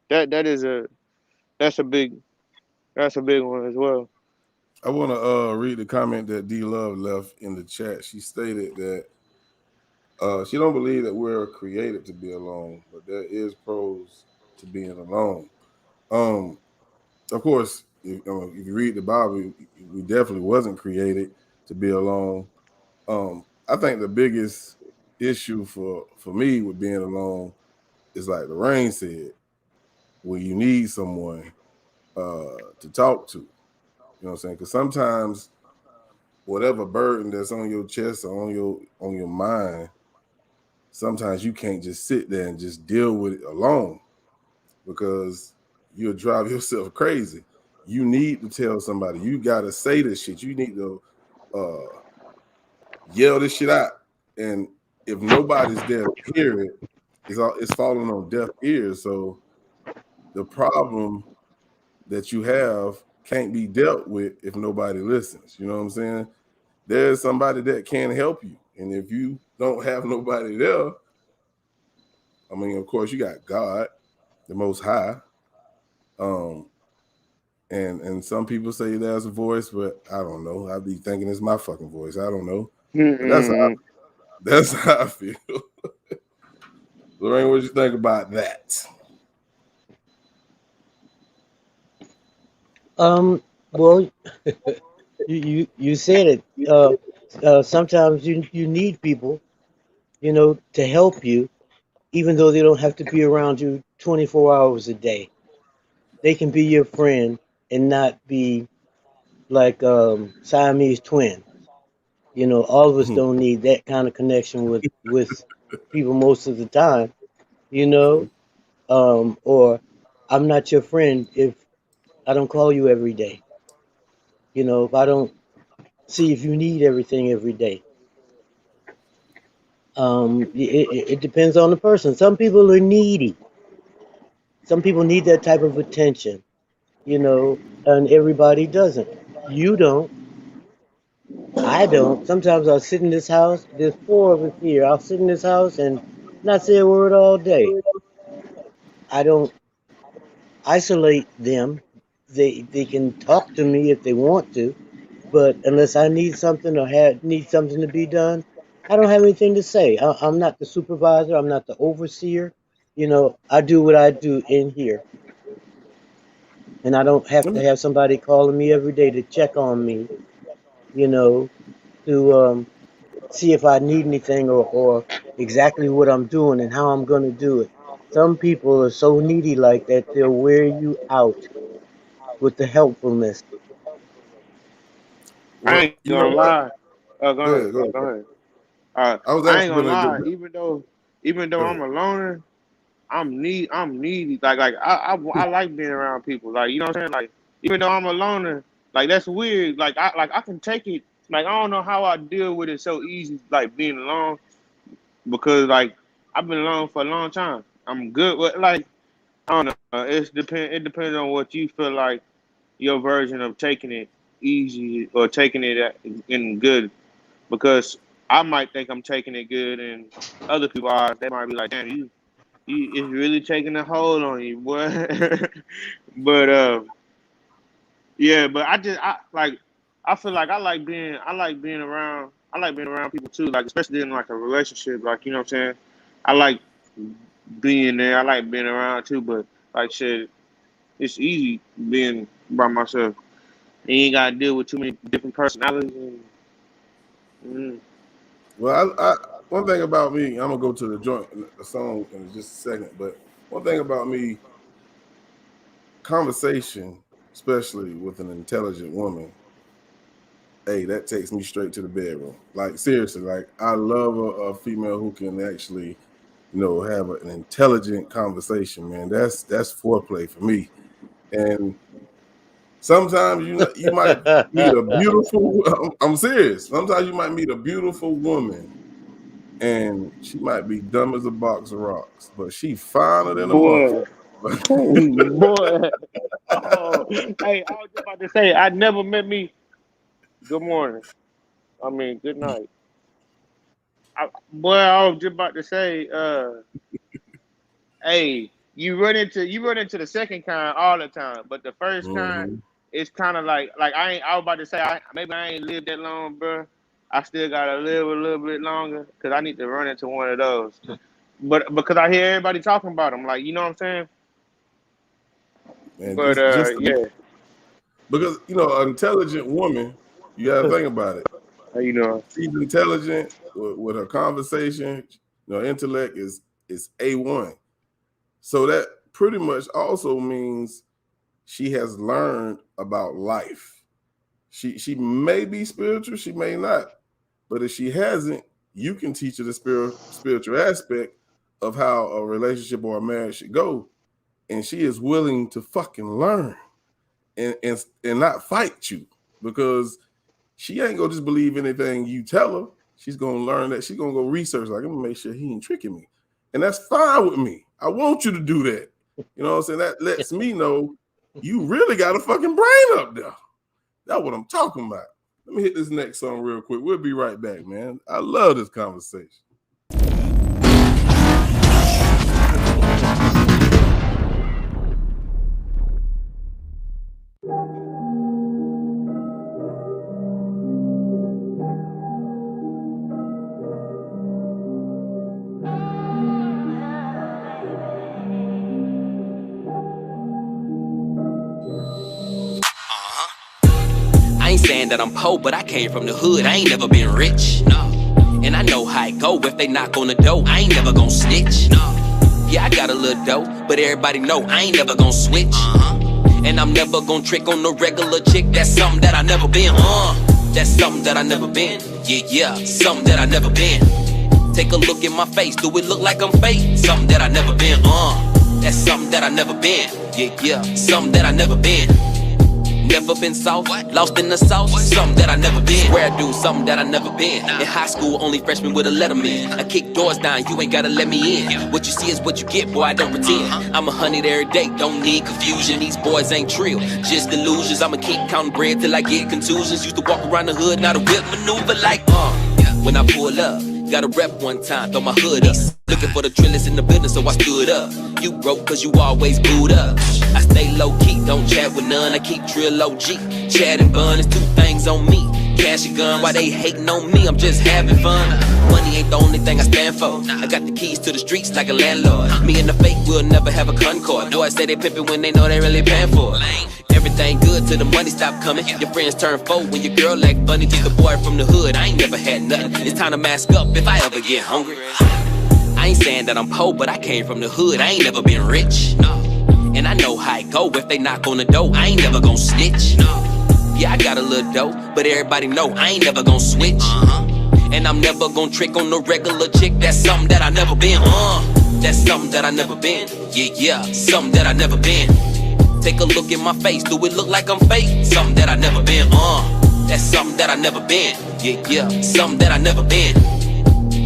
saying? That's a big one as well. I want to read the comment that D Love left in the chat. She stated that she don't believe that we're created to be alone, but there is pros to being alone. Of course, if you read the Bible, we definitely wasn't created to be alone. I think the biggest issue for me with being alone is like Lorraine said, where you need someone to talk to. You know what I'm saying? Because sometimes whatever burden that's on your chest or on your mind, sometimes you can't just sit there and just deal with it alone, because you'll drive yourself crazy. You need to tell somebody. You gotta say this shit. You need to yell this shit out. And if nobody's there to hear it, it's falling on deaf ears. So the problem that you have can't be dealt with if nobody listens. You know what I'm saying? There's somebody that can help you. And if you don't have nobody there, I mean, of course, you got God, the Most High. And some people say there's a voice, but I don't know. I'd be thinking it's my fucking voice. I don't know. But that's how I feel. Lorraine, what do you think about that? Well, you said it. Sometimes you need people, to help you, even though they don't have to be around you 24 hours a day. They can be your friend and not be like Siamese twin. All of us don't need that kind of connection with people most of the time. Or I'm not your friend if I don't call you every day. If I don't see if you need everything every day. It depends on the person. Some people are needy. Some people need that type of attention, and everybody doesn't. You don't. I don't. Sometimes I'll sit in this house. There's 4 of us here. I'll sit in this house and not say a word all day. I don't isolate them. They can talk to me if they want to, but unless I need something or need something to be done, I don't have anything to say. I'm not the supervisor. I'm not the overseer. I do what I do in here. And I don't have to have somebody calling me every day to check on me, to see if I need anything or exactly what I'm doing and how I'm going to do it. Some people are so needy like that, they'll wear you out with the helpfulness. I ain't gonna lie. Go Go ahead. ahead. I was ain't gonna asking lie. Even though I'm a loner, I'm needy. Like I like being around people. Like, you know what I'm saying? Like, even though I'm a loner, like, that's weird. Like I can take it. Like, I don't know how I deal with it so easy, like being alone, because like I've been alone for a long time. I'm good with, like, I don't know. It depends on what you feel like your version of taking it easy or taking it in good, because I might think I'm taking it good, and other people are. They might be like, "Damn, you it's really taking a hold on you, boy." But yeah. But I feel like I like being around people too. Like, especially in like a relationship. Like, you know what I'm saying? I like being there. I like being around too. But like shit, it's easy being by myself. You ain't gotta deal with too many different personalities. Well, I one thing about me, I'm gonna go to the song in just a second, but one thing about me, conversation, especially with an intelligent woman, hey, that takes me straight to the bedroom. Like, seriously, like, I love a female who can actually, have an intelligent conversation, man. That's foreplay for me. And sometimes you might meet a beautiful. I'm serious. Sometimes you might meet a beautiful woman, and she might be dumb as a box of rocks, but she finer than a motherfucker. Boy. Oh, hey, I was just about to say, I never met me. Good morning. I mean, good night. I was just about to say, hey, you run into the second kind all the time, but the first kind, it's kind of like I was about to say, maybe I ain't lived that long, bro. I still gotta live a little bit longer because I need to run into one of those. But because I hear everybody talking about them, like, you know what I'm saying? And But yeah. Because an intelligent woman, you gotta think about it. How you doing? She's intelligent with her conversation. Intellect is A1. So that pretty much also means she has learned about life. She may be spiritual, she may not. But if she hasn't, you can teach her the spiritual aspect of how a relationship or a marriage should go. And she is willing to fucking learn and not fight you, because she ain't gonna just believe anything you tell her. She's gonna learn that. She's gonna go research, like, I'm gonna make sure he ain't tricking me. And that's fine with me. I want you to do that. You know what I'm saying? That lets me know you really got a fucking brain up there. That's what I'm talking about. Let me hit this next song real quick. We'll be right back, man. I love this conversation. I ain't saying that I'm poor, but I came from the hood. I ain't never been rich. No. And I know how it go. If they knock on the door, I ain't never gon' snitch. No. Yeah, I got a little dough, but everybody know I ain't never gon' switch. And I'm never gon' trick on the regular chick. That's something that I never been. That's something that I never been. Yeah, something that I never been. Take a look in my face. Do it look like I'm fake? Something that I never been. That's something that I never been. Yeah, something that I never been. Never been soft, lost in the sauce, something that I never been. Swear I do something that I never been. In high school, only freshman with a letterman. I kick doors down, you ain't gotta let me in. What you see is what you get, boy, I don't pretend. I'm 100 every day, don't need confusion. These boys ain't trill, just delusions. I'ma keep counting bread till I get contusions. Used to walk around the hood, now the whip maneuver like, when I pull up. Got a rep one time, throw my hood up. Looking for the trillers in the business, so I stood up. You broke cause you always booed up. I stay low key, don't chat with none. I keep trill OG. Chat and bun, it's two things on me. Cash and gun, why they hating on me? I'm just having fun. Money ain't the only thing I stand for. I got the keys to the streets like a landlord. Me and the fake will never have a concord. Boys say they pimpin' when they know they really paying for it. Everything good till the money stop coming. Your friends turn foe when your girl act funny. Just a boy from the hood, I ain't never had nothing. It's time to mask up if I ever get hungry. I ain't saying that I'm poor, but I came from the hood. I ain't never been rich. And I know how it go. If they knock on the door, I ain't never gon' snitch. Yeah, I got a little dough, but everybody know I ain't never gon' switch. And I'm never gon' trick on the regular chick. That's something that I never been. That's something that I never been. Yeah, something that I never been. Take a look in my face. Do it look like I'm fake? Something that I never been. That's something that I never been. Yeah, something that I never been.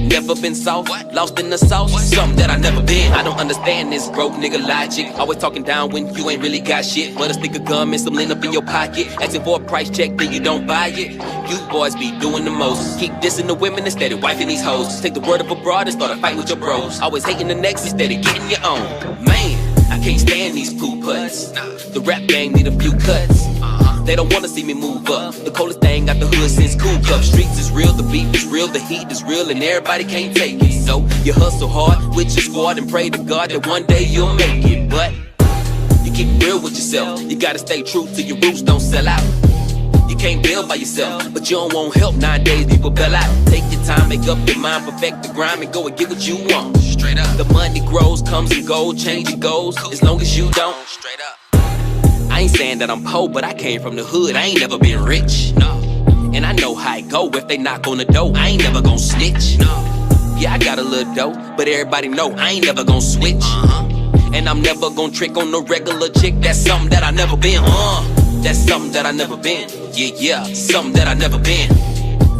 Never been soft, lost in the sauce, something that I never been. I don't understand this broke nigga logic. Always talking down when you ain't really got shit. But a stick of gum and some lean up in your pocket. Asking for a price check, then you don't buy it. You boys be doing the most. Keep dissing the women instead of wifing these hoes. Take the word of a broad and start a fight with your bros. Always hating the next instead of getting your own. Man, I can't stand these poo putts. The rap gang need a few cuts. They don't wanna see me move up. The coldest thing out the hood since Cool Cup. Streets is real, the beef is real, the heat is real, and everybody can't take it. So you hustle hard with your squad and pray to God that one day you'll make it. But you keep it real with yourself. You gotta stay true to your roots, don't sell out. You can't build by yourself, but you don't want help nowadays. People bail out. Take your time, make up your mind, perfect the grind, and go and get what you want. Straight up. The money grows, comes and goes, change it goes, as long as you don't. Straight up. I ain't saying that I'm poor, but I came from the hood. I ain't never been rich. And I know how it go. If they knock on the door, I ain't never gon' snitch. Yeah, I got a little dough, but everybody know I ain't never gon' switch. And I'm never gon' trick on the regular chick. That's something that I never been. That's something that I never been. Yeah, something that I never been.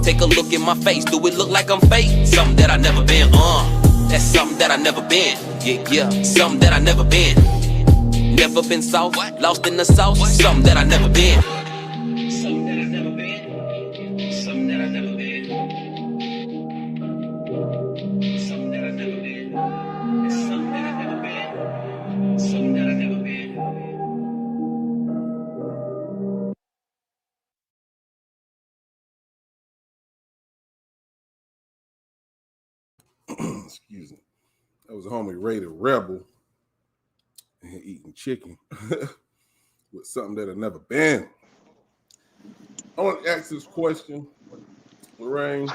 Take a look in my face. Do it look like I'm fake? Something that I never been. That's something that I never been. Yeah, something that I never been. Never been soft, lost in the sauce, something that I never been. Something that I never been. Something that I never been. Something that I never been. Something that I never been. Something that I never been. Excuse me. That was a homie Rated Rebel. And eating chicken with something that had never been. I want to ask this question, Lorraine.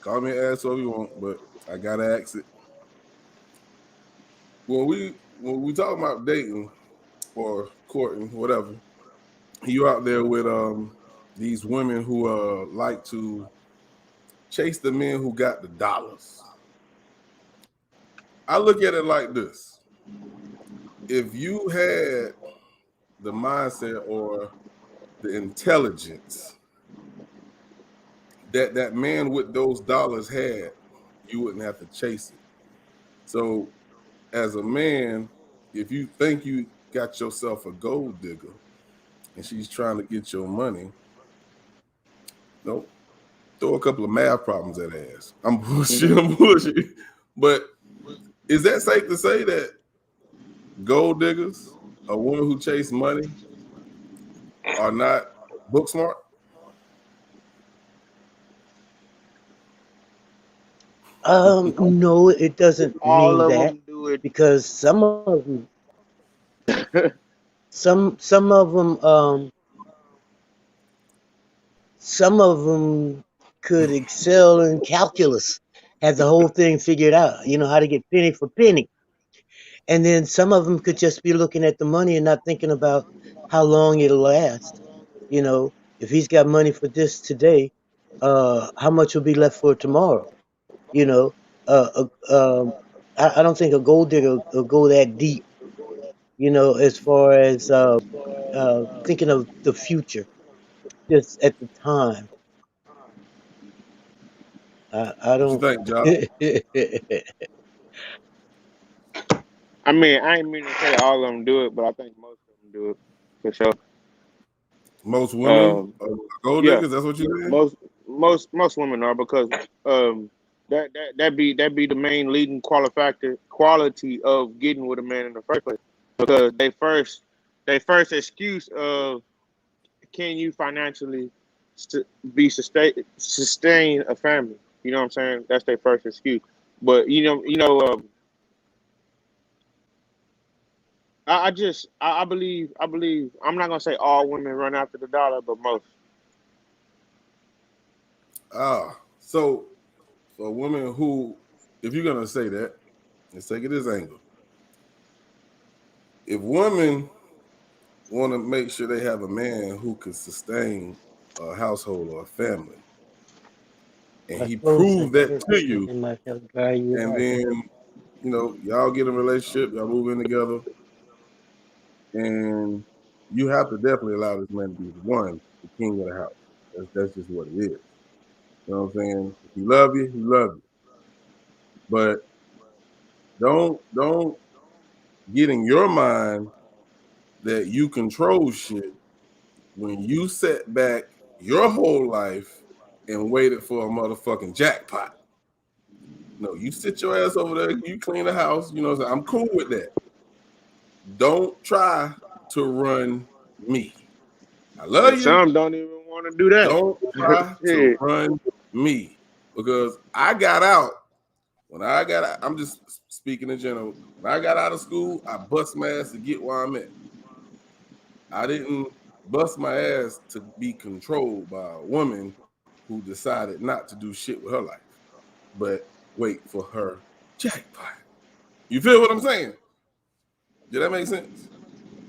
Call me an asshole if you want, but I gotta ask it. When we talk about dating or courting, whatever, you out there with these women who like to chase the men who got the dollars. I look at it like this. If you had the mindset or the intelligence that man with those dollars had, you wouldn't have to chase it. So as a man, if you think you got yourself a gold digger and she's trying to get your money, no, throw a couple of math problems at her ass. I'm bullshit. But is that safe to say that gold diggers, a woman who chase money, are not book smart? No, it doesn't All mean of that them do it. because some of them, some of them, some of them could excel in calculus, have the whole thing figured out. You know how to get penny for penny, and then some of them could just be looking at the money and not thinking about how long it'll last. You know, if he's got money for this today, how much will be left for tomorrow? You know, I don't think a gold digger will go that deep. You know, as far as thinking of the future, just at the time. I What you don't. think, Josh? I mean, I ain't mean to say all of them do it, but I think most of them do it for sure. Most women Um, are gold yeah, diggers. That's what you saying? most women are because that be the main leading quality of getting with a man in the first place. Because they first excuse of can you financially sustain a family? You know what I'm saying? That's their first excuse. But I believe I'm not gonna say all women run after the dollar, but most. So for a woman who, if you're gonna say that, let's take it this angle. If women want to make sure they have a man who can sustain a household or a family, and I he suppose proved that to you, it might help dry you and out. then y'all get in a relationship, y'all move in together, and you have to definitely allow this man to be the king of the house. That's just what it is. You know what I'm saying? If he love you, he love you. But don't get in your mind that you control shit when you set back your whole life and waited for a motherfucking jackpot. No, you sit your ass over there, you clean the house, you know what I'm saying? I'm cool with that. Don't try to run me. I love And you. some don't even want to do that. Don't try to run me. Because I got out. When I got out, I'm just speaking in general. When I got out of school, I bust my ass to get where I'm at. I didn't bust my ass to be controlled by a woman who decided not to do shit with her life, but wait for her jackpot. You feel what I'm saying? Did that make sense?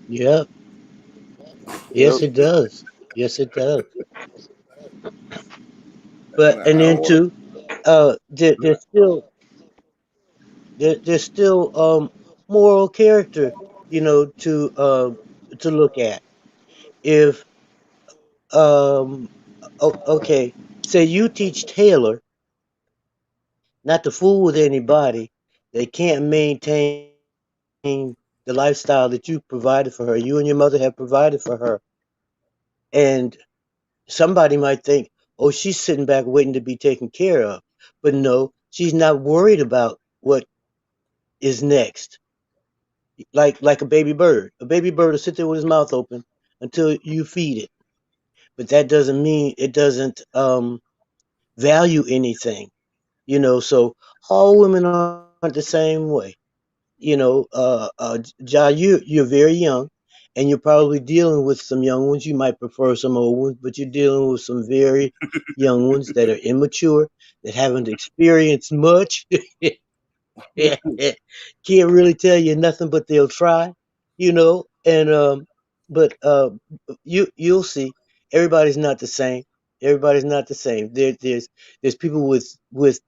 Yeah. Yes, it does. Yes, it does. But And I and don't then want to. too, there's still moral character, you know, to look at. If okay, say you teach Taylor not to fool with anybody that can't maintain the lifestyle that you provided for her, you and your mother have provided for her, and somebody might think, oh, she's sitting back waiting to be taken care of, but no, she's not worried about what is next. Like a baby bird. A baby bird will sit there with his mouth open until you feed it. But that doesn't mean it doesn't value anything. You know, so all women aren't the same way. You know, Ja, you're very young, and you're probably dealing with some young ones. You might prefer some old ones, but you're dealing with some very young ones that are immature, that haven't experienced much. Can't really tell you nothing, but they'll try, you know. And but you'll see, everybody's not the same. Everybody's not the same. There's people with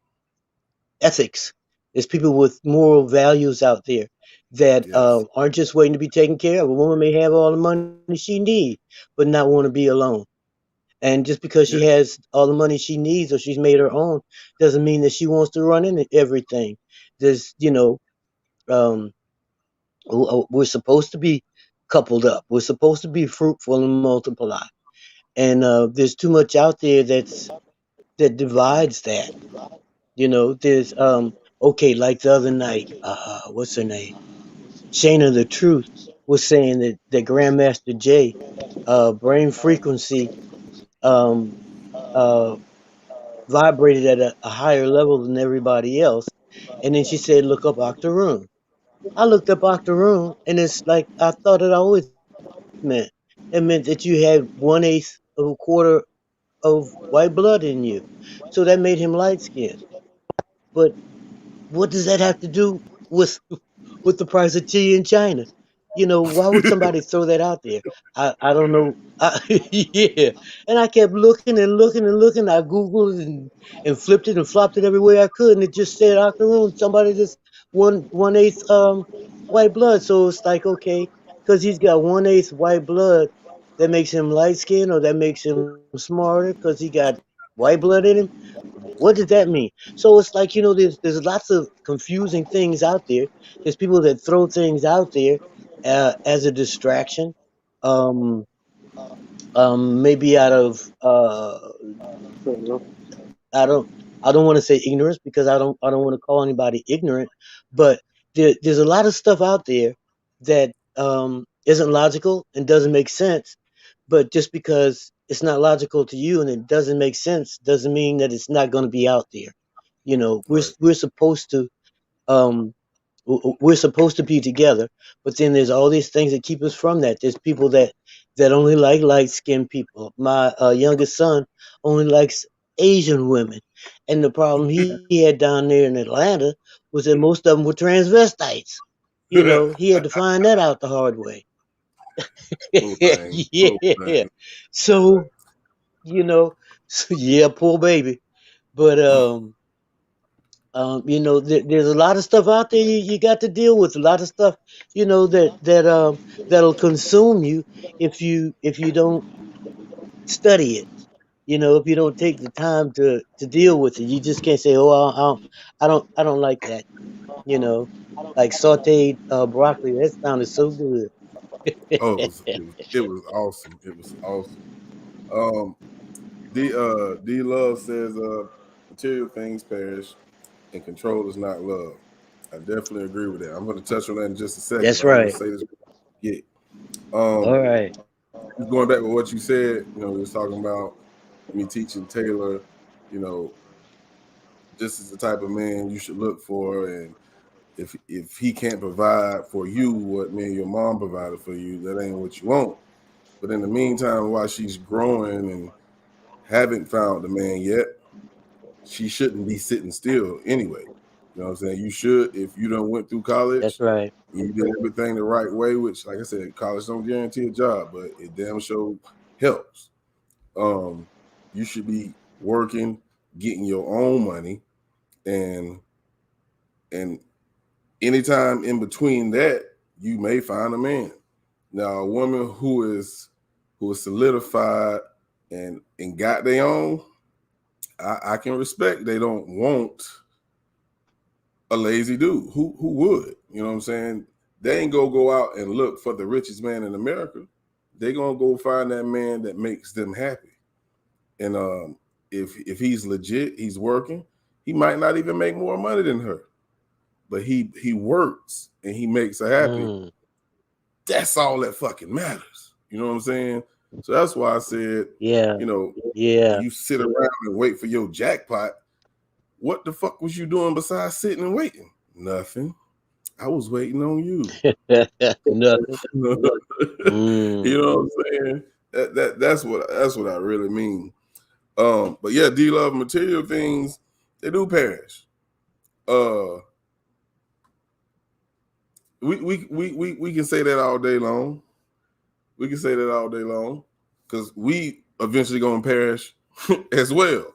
ethics. There's people with moral values out there that Yes. aren't just waiting to be taken care of. A woman may have all the money she needs, but not want to be alone. And just because Yeah. she has all the money she needs or she's made her own doesn't mean that she wants to run into everything. There's, um, We're supposed to be coupled up. We're supposed to be fruitful and multiply. And there's too much out there that divides that. There's okay, like the other night, what's her name? Shayna the Truth was saying that Grandmaster Jay, brain frequency, um, uh, vibrated at a higher level than everybody else. And then she said, "Look up Octoroon." I looked up Octoroon, and it's like I thought it always meant. It meant that you had 1/8 of a quarter of white blood in you, so that made him light skinned. But what does that have to do with the price of tea in China? Why would somebody throw that out there? I don't know. Yeah. And I kept looking and looking and looking. I Googled and flipped it and flopped it everywhere I could, and it just said Octoroon. Somebody just 1/8 white blood. So it's like, okay, because he's got 1/8 white blood, that makes him light skinned, or that makes him smarter because he got white blood in him. What does that mean? So it's like, there's lots of confusing things out there. There's people that throw things out there as a distraction, um, maybe out of I don't want to say ignorance, because I don't want to call anybody ignorant, but there's a lot of stuff out there that isn't logical and doesn't make sense. But just because it's not logical to you and it doesn't make sense doesn't mean that it's not going to be out there. Right. We're supposed to um we're supposed to be together, but then there's all these things that keep us from that. There's people that only like light skinned people. My youngest son only likes Asian women, and the problem he had down there in Atlanta was that most of them were transvestites. He had to find that out the hard way. Poor thing. Poor Yeah. thing. So, yeah, poor baby. But there's a lot of stuff out there you got to deal with. A lot of stuff, that'll consume you if you don't study it. If you don't take the time to deal with it, you just can't say, "Oh, I don't like that." Like sautéed broccoli. That sounded so good. Oh, it was awesome. It was awesome. Um, D Love says, material things perish, and control is not love. I definitely agree with that. I'm going to touch on that in just a second. That's But I want right. to say this. Yeah. All right. Going back with what you said, we was talking about me teaching Taylor, this is the type of man you should look for, and if he can't provide for you what me and your mom provided for you, that ain't what you want. But in the meantime, while she's growing and haven't found the man yet, she shouldn't be sitting still anyway. You know what I'm saying? You should, if you done went through college, That's right. you did everything the right way, which, like I said, college don't guarantee a job, but it damn sure helps. You should be working, getting your own money, and anytime in between that, you may find a man. Now, a woman who is solidified and got their own, I can respect they don't want a lazy dude. Who would? You know what I'm saying? They ain't gonna go out and look for the richest man in America. They gonna go find that man that makes them happy. And if he's legit, he's working, he might not even make more money than her, but he works and he makes her happy. That's all that fucking matters. You know what I'm saying? So that's why I said, Yeah. you sit around and wait for your jackpot. What the fuck was you doing besides sitting and waiting? Nothing. I was waiting on you. Nothing. You know what I'm saying? That's what I really mean. But yeah, D Love, material things, they do perish. We can say that all day long. We can say that all day long because we eventually gonna perish as well.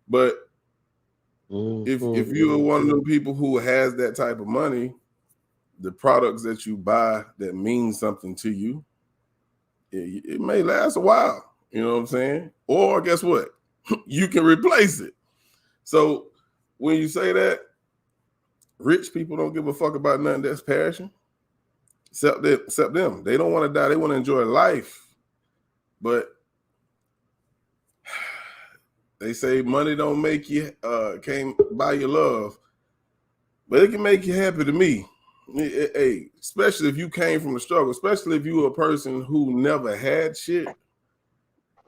But if you're one of them people who has that type of money, the products that you buy that mean something to you, it may last a while. You know what I'm saying? Or guess what? You can replace it. So when you say that, rich people don't give a fuck about nothing that's perishing. except them. They don't want to die. They want to enjoy life. But they say money don't make you can't buy your love, but it can make you happy to me. Hey, especially if you came from the struggle, especially if you were a person who never had shit.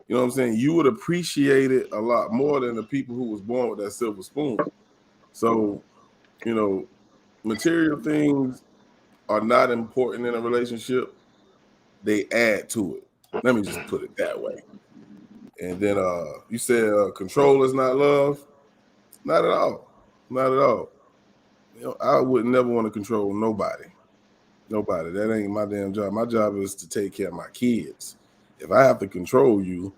You know what I'm saying? You would appreciate it a lot more than the people who was born with that silver spoon. So, you know, material things are not important in a relationship. They add to it. Let me just put it that way. And then you said control is not love. Not at all. Not at all. You know, I would never want to control nobody. Nobody. That ain't my damn job. My job is to take care of my kids. If I have to control you,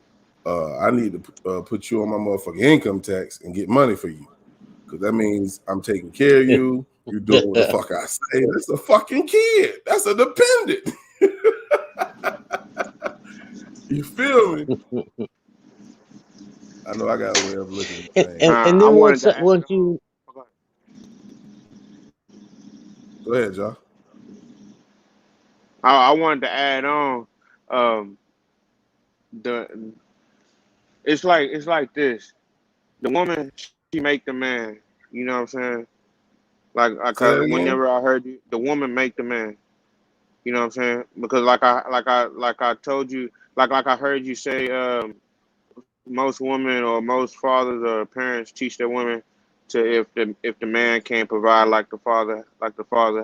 I need to put you on my motherfucking income tax and get money for you. Because that means I'm taking care of you. You doing what the fuck I say. That's a fucking kid. That's a dependent. You feel me? I know I got a way of looking at things. And then once you go ahead, John. I wanted to add on it's like this. The woman, she make the man. You know what I'm saying? Like whenever I heard you, the woman make the man. You know what I'm saying? Because like I told you, like I heard you say, most women or most fathers or parents teach their women to if the man can't provide like the father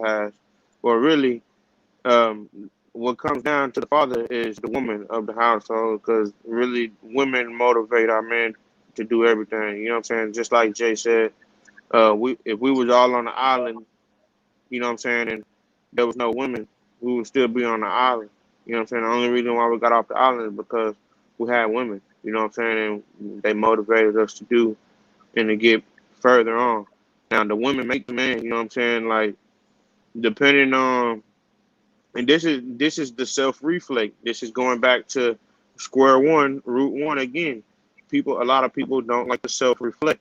has. Well, really, what comes down to the father is the woman of the household, because really women motivate our men to do everything. You know what I'm saying? Just like Jay said, if we was all on the island, you know what I'm saying, and there was no women, we would still be on the island. You know what I'm saying? The only reason why we got off the island is because we had women. You know what I'm saying? And they motivated us to do and to get further on. Now the women make the man. You know what I'm saying? Like depending on. And this is the self-reflect. This is going back to square one, root one again. A lot of people don't like to self-reflect,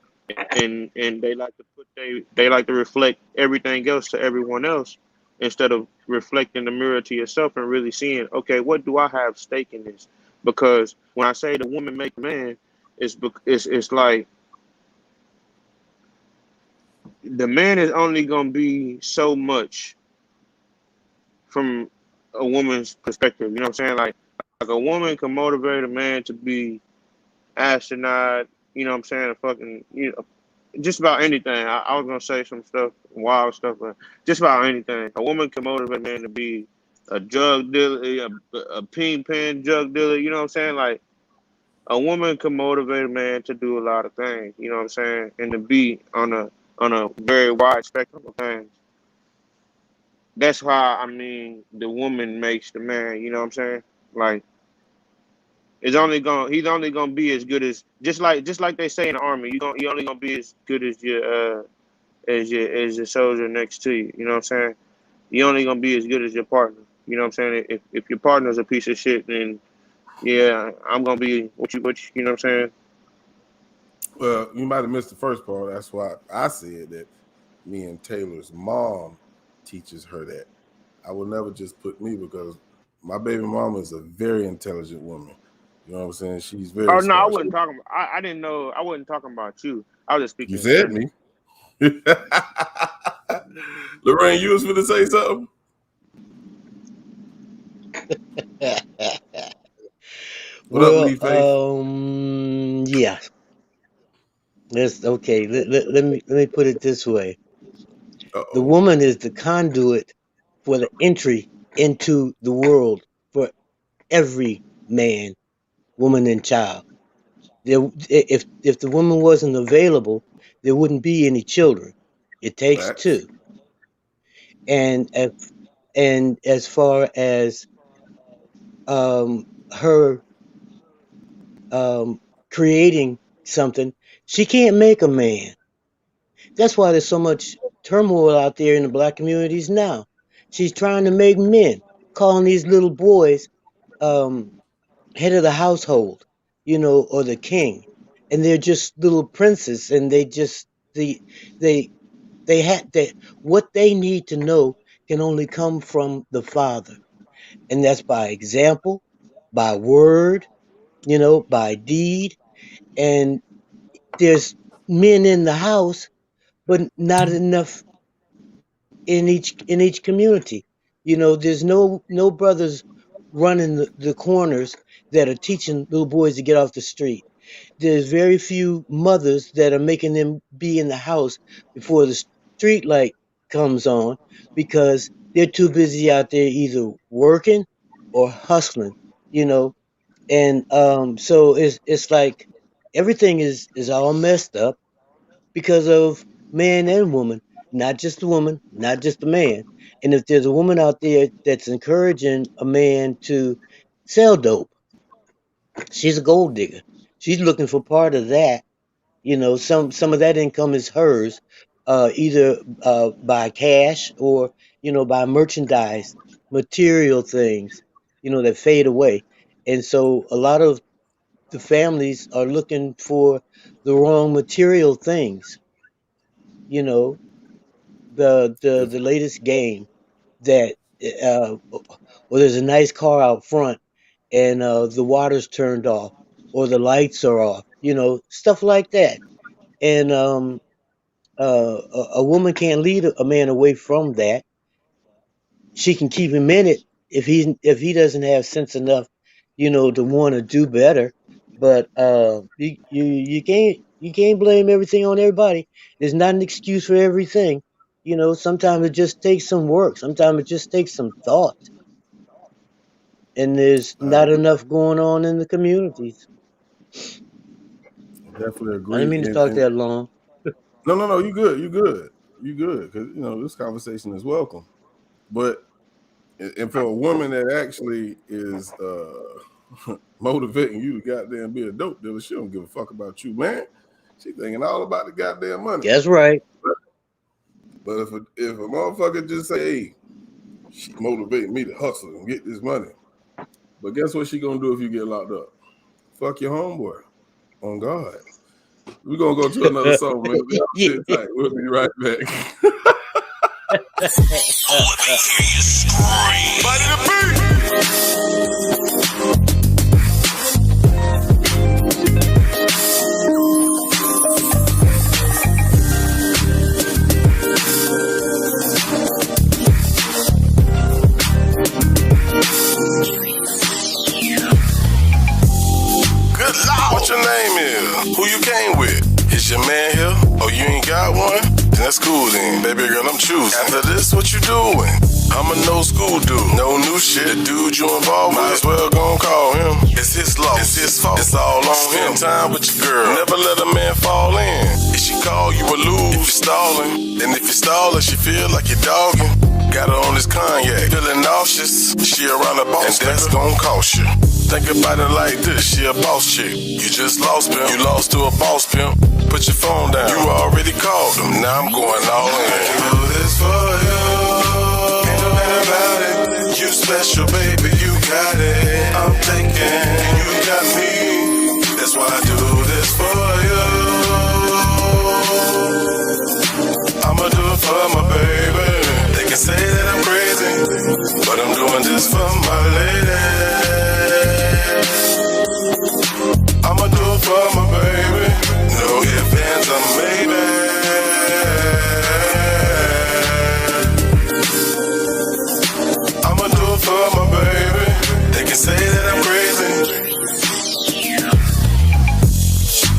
and they like to they like to reflect everything else to everyone else instead of reflecting the mirror to yourself and really seeing, okay, what do I have stake in this? Because when I say the woman make the man, it's like the man is only gonna be so much from a woman's perspective. You know what I'm saying? Like a woman can motivate a man to be astronaut, you know what I'm saying, fucking, you know, just about anything. I was gonna say some stuff, wild stuff, but just about anything. A woman can motivate a man to be a drug dealer, a ping pen drug dealer, you know what I'm saying? Like a woman can motivate a man to do a lot of things, you know what I'm saying, and to be on a very wide spectrum of things. That's why the woman makes the man. You know what I'm saying? Like, he's only gonna be as good as just like they say in the army. You only gonna be as good as your soldier next to you. You know what I'm saying? You only gonna be as good as your partner. You know what I'm saying? If your partner's a piece of shit, then yeah, I'm gonna be what you know what I'm saying? Well, you might have missed the first part. That's why I said that me and Taylor's mom teaches her that. I will never just put me, because my baby mama is a very intelligent woman. You know what I'm saying? She's very Oh no, smart. I wasn't talking. I didn't know. I wasn't talking about you. I was just speaking. You said me. Lorraine, you was going to say something? Well, yeah. Let's okay. Let me put it this way. The woman is the conduit for the entry into the world for every man, woman, and child. If the woman wasn't available, there wouldn't be any children. It takes two. And as far as her creating something, she can't make a man. That's why there's so much turmoil out there in the black communities now. She's trying to make men, calling these little boys head of the household, you know, or the king, and they're just little princes, and they just what they need to know can only come from the Father. And that's by example, by word, by deed. And there's men in the house, but not enough in each community. There's no brothers running the corners that are teaching little boys to get off the street. There's very few mothers that are making them be in the house before the street light comes on, because they're too busy out there either working or hustling, and so it's like everything is all messed up because of man and woman, not just the woman, not just the man. And if there's a woman out there that's encouraging a man to sell dope, she's a gold digger. She's looking for part of that. Some of that income is hers, either by cash or by merchandise, material things, that fade away. And so a lot of the families are looking for the wrong material things. The latest game that or there's a nice car out front and the water's turned off or the lights are off, stuff like that. And a woman can't lead a man away from that. She can keep him in it if he doesn't have sense enough, to want to do better. But you can't blame everything on everybody. There's not an excuse for everything. Sometimes it just takes some work. Sometimes it just takes some thought. And there's not enough going on in the communities. Definitely agree. I didn't mean to talk that long. No, you good. Because this conversation is welcome. But and for a woman that actually is motivating you to goddamn be a dope dealer, she don't give a fuck about you, man. She thinking all about the goddamn money. That's right. But if a motherfucker just say, hey, she motivating me to hustle and get this money. But guess what she gonna do if you get locked up? Fuck your homeboy. On God. We're gonna go to another song, man. Sit tight. We'll be right back. What your name is? Who you came with? Is your man here? Oh, you ain't got one? Then that's cool then. Baby girl, I'm choosing. After this, what you doing? I'm a no school dude. No new shit. The dude you involved with, might as well gon' call him. It's his loss. It's his fault. It's all on him. Spend time with your girl. Never let a man fall in. If she call, you will lose. If you're stalling. And if you're stalling, she feel like you're dogging. Got her on this cognac. Feeling nauseous. She around the boss. And that's gon' cost you. Think about it like this, she a boss chick. You just lost pimp, you lost to a boss pimp. Put your phone down, you already called him. Now I'm going all in. I can do this for you, ain't no matter about it. You special, baby, you got it. I'm thinking, and you got me. That's why I do this for you. I'ma do it for my baby. They can say that I'm crazy, but I'm doing this for my lady. I'ma do it for my baby. No ifs, ands, or maybe. I'ma do it for my baby. They can say that I'm crazy.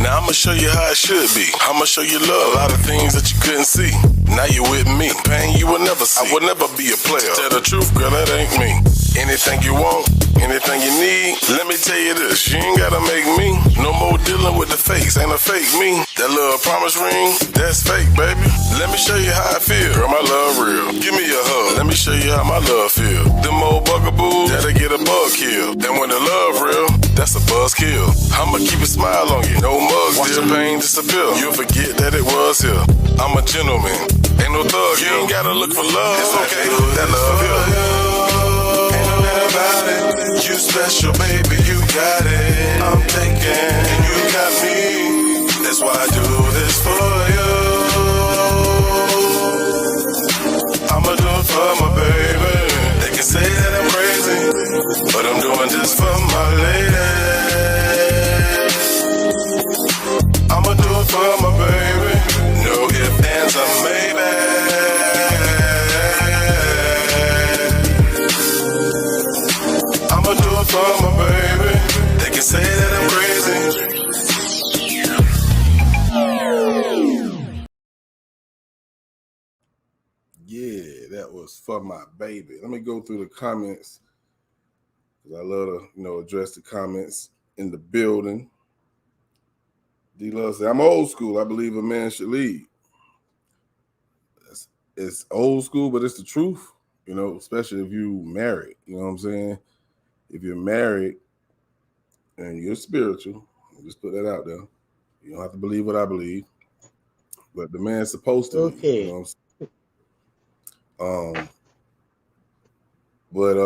Now I'ma show you how it should be. I'ma show you love, a lot of things that you couldn't see. Now you with me, pain you will never see. I will never be a player. Tell the truth, girl, that ain't me. Anything you want, anything you need. Let me tell you this, you ain't gotta make me. No more dealing with the fakes, ain't a fake me. That little promise ring, that's fake, baby. Let me show you how I feel. Girl, my love real. Give me a hug. Let me show you how my love feel. Them old bugaboos, that'll get a bug killed. And when the love real, that's a buzz kill. I'ma keep a smile on you, no mugs, watch the pain disappear. You'll forget that it was here. I'm a gentleman, ain't no thug. You ain't gotta look for love. It's okay, that love here. About it. You special, baby, you got it. I'm thinking, and you got me. That's why I do this for you. I'ma do it for my baby. that was for my baby. Let me go through the comments because I love to, address the comments in the building. D-Love said, I'm old school. I believe a man should lead. It's old school, but it's the truth, especially if you married. You know what I'm saying? If you're married and you're spiritual, just put that out there. You don't have to believe what I believe, but the man's supposed to. Okay. You know what I'm saying? But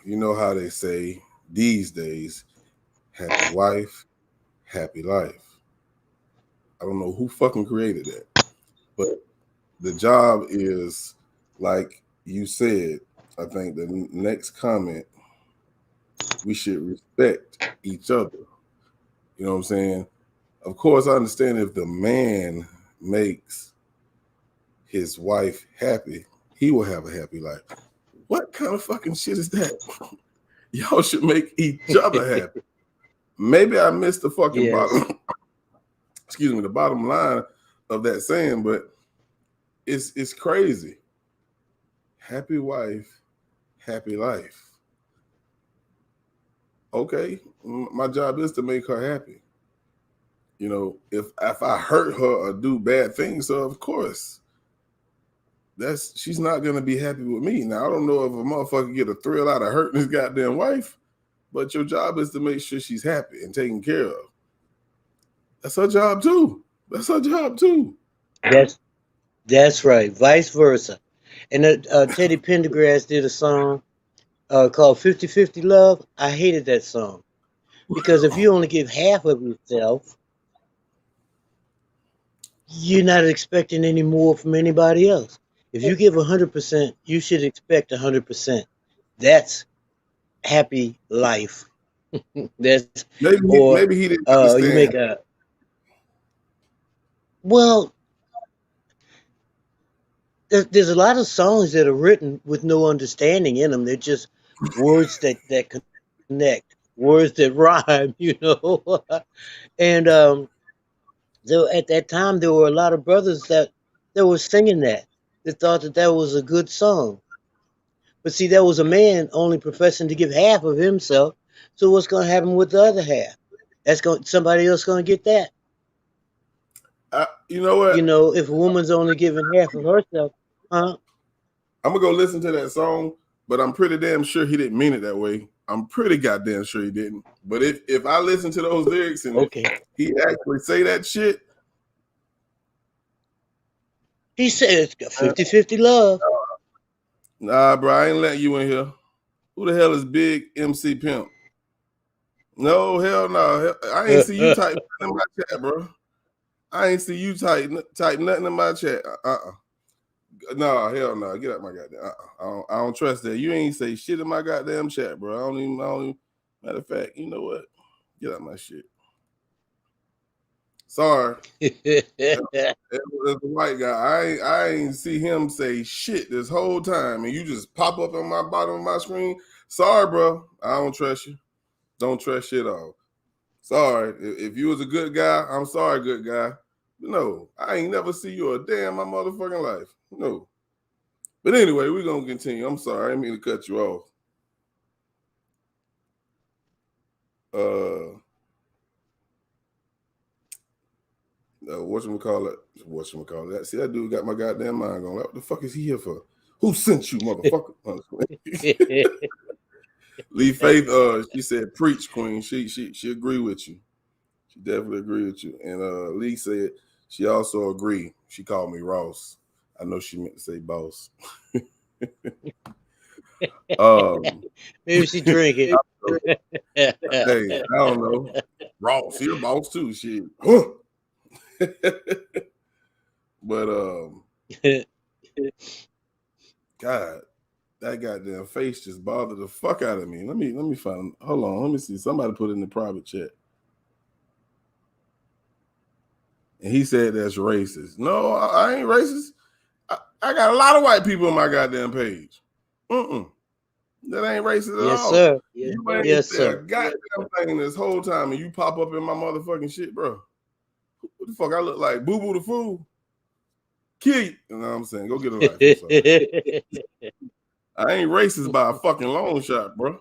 you know how they say these days, happy wife, happy life. I don't know who fucking created that, but the job is, like you said, I think the next comment, we should respect each other. You know what I'm saying? Of course, I understand if the man makes his wife happy, he will have a happy life. What kind of fucking shit is that? Y'all should make each other happy. Maybe I missed the fucking bottom. Excuse me, the bottom line of that saying, but it's crazy. Happy wife, happy life. Okay, my job is to make her happy. If I hurt her or do bad things, so of course, she's not gonna be happy with me. Now I don't know if a motherfucker get a thrill out of hurting his goddamn wife, but your job is to make sure she's happy and taken care of. That's her job too. That's right. Vice versa. And Teddy Pendergrass did a song called 50-50 Love. I hated that song because if you only give half of yourself, you're not expecting any more from anybody else. If you give 100%, you should expect 100%. That's happy life. That's maybe he didn't understand. You make a There's a lot of songs that are written with no understanding in them. They're just words that connect, words that rhyme, And at that time, there were a lot of brothers that were singing that thought that was a good song. But see, that was a man only professing to give half of himself. So what's going to happen with the other half? Somebody else going to get that. You know what? If a woman's only giving half of herself, I'm gonna go listen to that song, but I'm pretty damn sure he didn't mean it that way. I'm pretty goddamn sure he didn't. But if I listen to those lyrics and he actually say that shit, he says 50-50 love. Nah, bro, I ain't letting you in here. Who the hell is Big MC Pimp? No, hell no. I ain't see you type in my chat, bro. I ain't see you type nothing in my chat. No, hell no. Get out my goddamn. I don't trust that. You ain't say shit in my goddamn chat, bro. I don't even. Matter of fact, you know what? Get out my shit. Sorry. As a white guy, I ain't see him say shit this whole time, and you just pop up on my bottom of my screen. Sorry, bro. I don't trust you. Don't trust you at all. Sorry. If you was a good guy, I'm sorry, good guy. No, I ain't never see you a day in my motherfucking life. No. But anyway, we're going to continue. I'm sorry. I didn't mean to cut you off. Whatchamacallit? See, that dude got my goddamn mind going. What the fuck is he here for? Who sent you, motherfucker? Lee Faith, she said, preach, queen. She agree with you. She definitely agree with you. And Lee said she also agree. She called me Ross. I know she meant to say boss. Maybe she drinking. Hey, I don't know. Ross, you're a boss too. Shit. But God, that goddamn face just bothered the fuck out of me. Let me find. Hold on. Let me see. Somebody put it in the private chat. And he said that's racist. No, I ain't racist. I got a lot of white people on my goddamn page. That ain't racist at all. Sir. You ain't Yes, said sir. a goddamn thing this whole time, and you pop up in my motherfucking shit, bro. What the fuck I look like? Boo Boo the Fool? kill you. You know what I'm saying? Go get a rifle. I ain't racist by a fucking long shot, bro.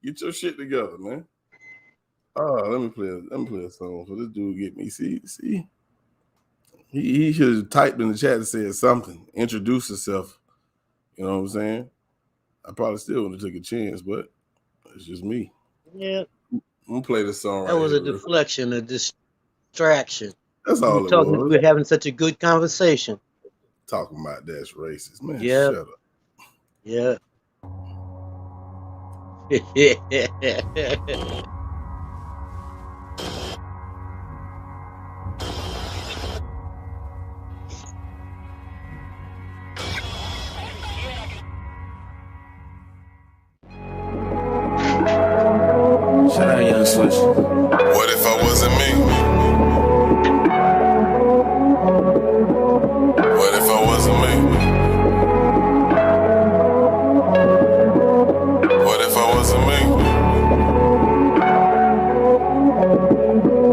Get your shit together, man. Let me play a song for this dude. Get me. See. He should have typed in the chat and said something. Introduce himself. You know what I'm saying? I probably still would have took a chance, but it's just me. Yeah. I'm gonna play this song. That was a deflection, a distraction. That's all it was. We're having such a good conversation. Talking about that's racist, man. Yeah. Shut up. Yeah. Shout out Young Switch. What if I wasn't me? What if I wasn't me? What if I wasn't me?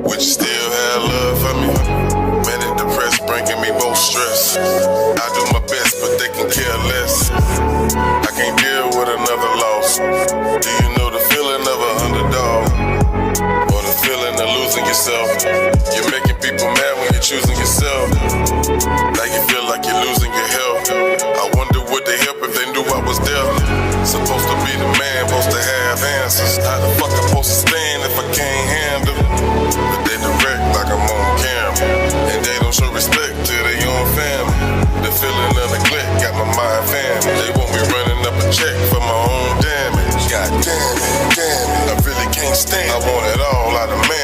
Would you still have love for me? Manic depressed, bringing me more stress. I do my best, but they can care less. I can't deal with another loss. Do you know the feeling of an underdog? Or the feeling of losing yourself? You're making people mad when you're choosing yourself. Now you feel like you're losing your health. I wonder would they help if they knew I was there? Supposed to be the man, supposed to have answers. How the fuck I'm supposed to stand if I can't handle? But they direct like I'm on camera. And they don't show respect to their own family. The feeling of neglect got my mind family. They want me running up a check for my own damage. God damn it, I really can't stand. I want it all out of man.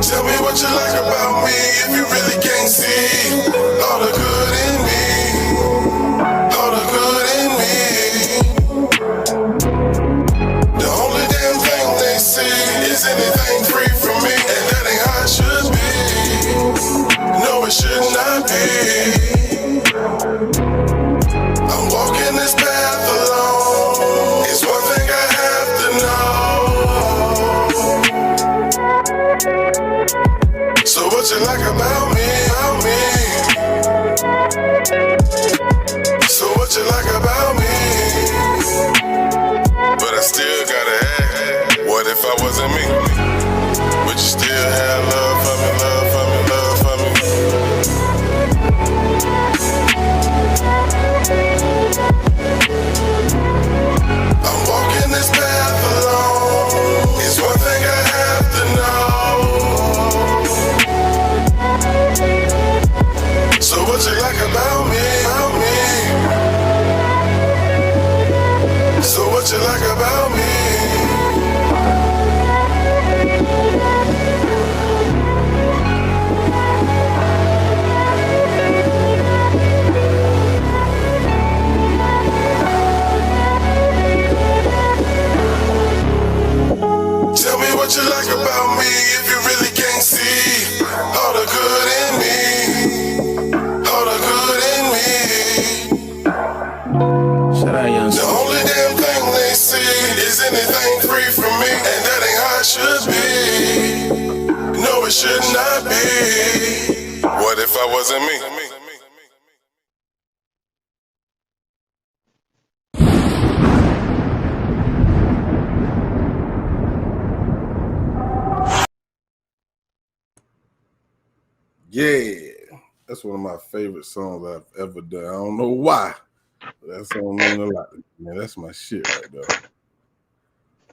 Tell me what you like about me if you really can't see all the good in me. All the good in me. The only damn thing they see is anything free from me, and that ain't how it should be. No, it should not be. I'm walking this path alone. It's one thing I have to know. So what you like about me? So what you like about me? But I still gotta ask, what if I wasn't me? Would you still have love for me, love for me, love for me? I'm walking this path alone. It's one thing I have to know. So what you like about me? So what you like about me? Tell me what you like about me if you really can't see all the good in me. All the good in me. Shout out Young The only damn thing they see is anything free from me, and that ain't how it should be. No, it should not be. What if I wasn't me? Yeah, that's one of my favorite songs I've ever done. I don't know why, but that song means a lot to me, man. That's my shit right there.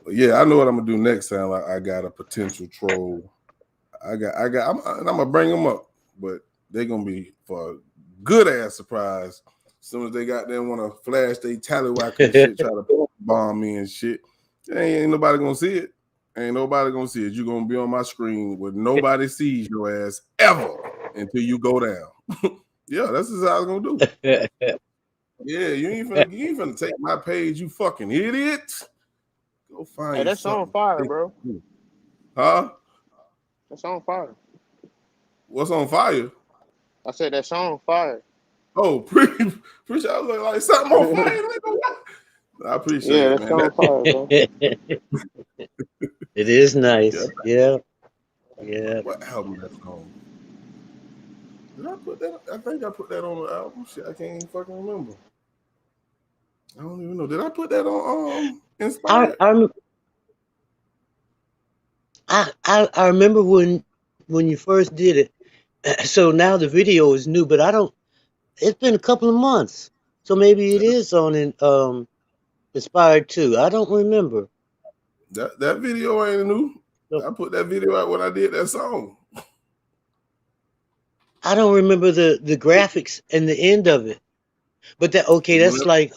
But yeah, I know what I'm gonna do next time. Like, I got a potential troll. I'm gonna bring them up, but they're gonna be for a good ass surprise. As soon as they got them want to flash they tallywhack and shit, try to bomb me and shit. Ain't nobody gonna see it. Ain't nobody gonna see it. You're gonna be on my screen where nobody sees your ass ever until you go down. Yeah, that's just how I was gonna do it. Yeah, you ain't finna take my page, you fucking idiot. Go find. Hey, that's on fire, bro. Huh? That's on fire. What's on fire? I said that song fire. Oh, appreciate. I was like something on fire. I appreciate it, man. It is nice. Yeah. Yeah. What album that's on? Did I put that? I think I put that on the album. Shit, I can't even fucking remember. I don't even know. Did I put that on Inspired? I remember when you first did it. So now the video is new, but I don't. It's been a couple of months, so maybe it is on Inspired too. I don't remember. That video ain't new. I put that video out when I did that song. I don't remember the graphics and the end of it. But that's like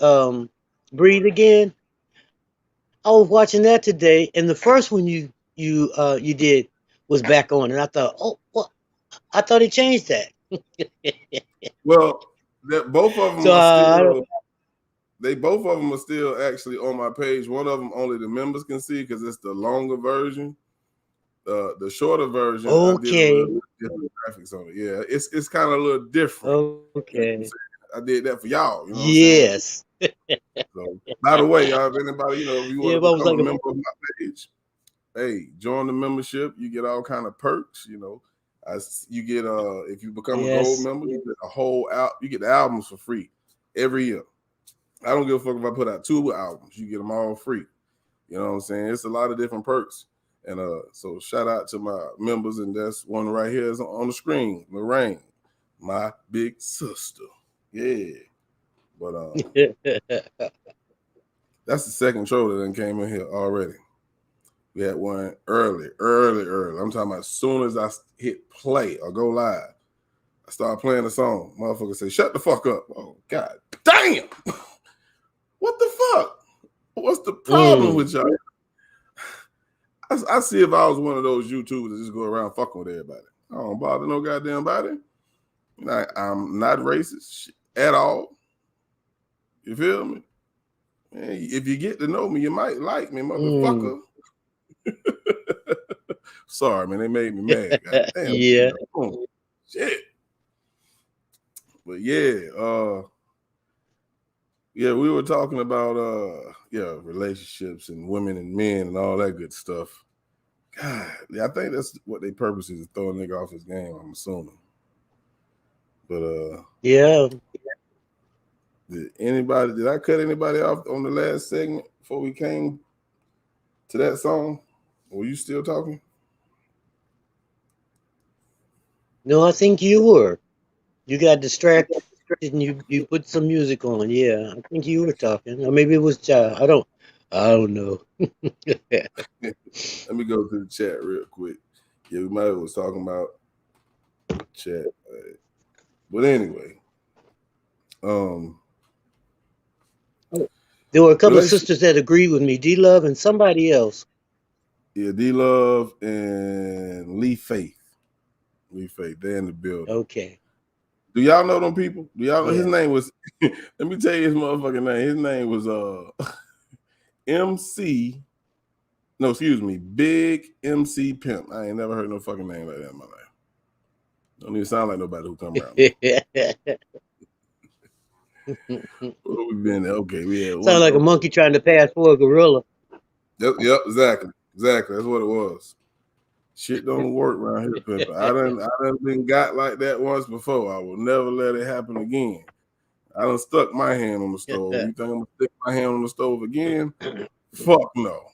Breathe Again. I was watching that today, and the first one you did was back on, and I thought, oh, what? I thought he changed that. Well, both of them So, are still. Both of them are still actually on my page. One of them only the members can see because it's the longer version. The shorter version, I did a little different graphics on it. Yeah, it's kind of a little different. Okay. You know I did that for y'all. You know yes. So, by the way, y'all, if anybody, if you want to become a member of my page, hey, join the membership. You get all kind of perks. You get if you become a gold member, you get a whole you get the albums for free every year. I don't give a fuck if I put out 2 albums. You get them all free. You know what I'm saying? It's a lot of different perks. And so shout out to my members, and that's one right here is on the screen. Lorraine, my big sister. Yeah. But that's the second show that done came in here already. We had one early. I'm talking about as soon as I hit play or go live, I start playing the song. Motherfucker say, shut the fuck up. Oh, God damn. What the fuck? What's the problem with y'all? I see if I was one of those YouTubers that just go around fucking with everybody. I don't bother no goddamn body. I'm not racist at all. You feel me? Man, if you get to know me, you might like me, motherfucker. Sorry, man. They made me mad. Goddamn, yeah. Oh, shit. But yeah, we were talking about relationships and women and men and all that good stuff. God, I think that's what their purpose is, to throw a nigga off his game, I'm assuming. But yeah. Did I cut anybody off on the last segment before we came to that song? Were you still talking? No, I think you were. You got distracted and you put some music on. Yeah, I think you were talking. Or maybe it was I don't know. Let me go to the chat real quick. Yeah, we might have was talking about chat. But anyway. There were a couple of sisters that agreed with me, D-Love and somebody else. Yeah, D-Love and Lee Faith. They're in the building. Okay. Do y'all know them people? Do y'all know his name was let me tell you his motherfucking name. His name was Big MC Pimp. I ain't never heard no fucking name like that in my life. Don't even sound like nobody who come around. Where we been? Okay, we had sound like a monkey trying to pass for a gorilla. Yep, exactly. That's what it was. Shit don't work around here, Pepper. I done been got like that once before. I will never let it happen again. I done stuck my hand on the stove. You think I'm gonna stick my hand on the stove again? Fuck no.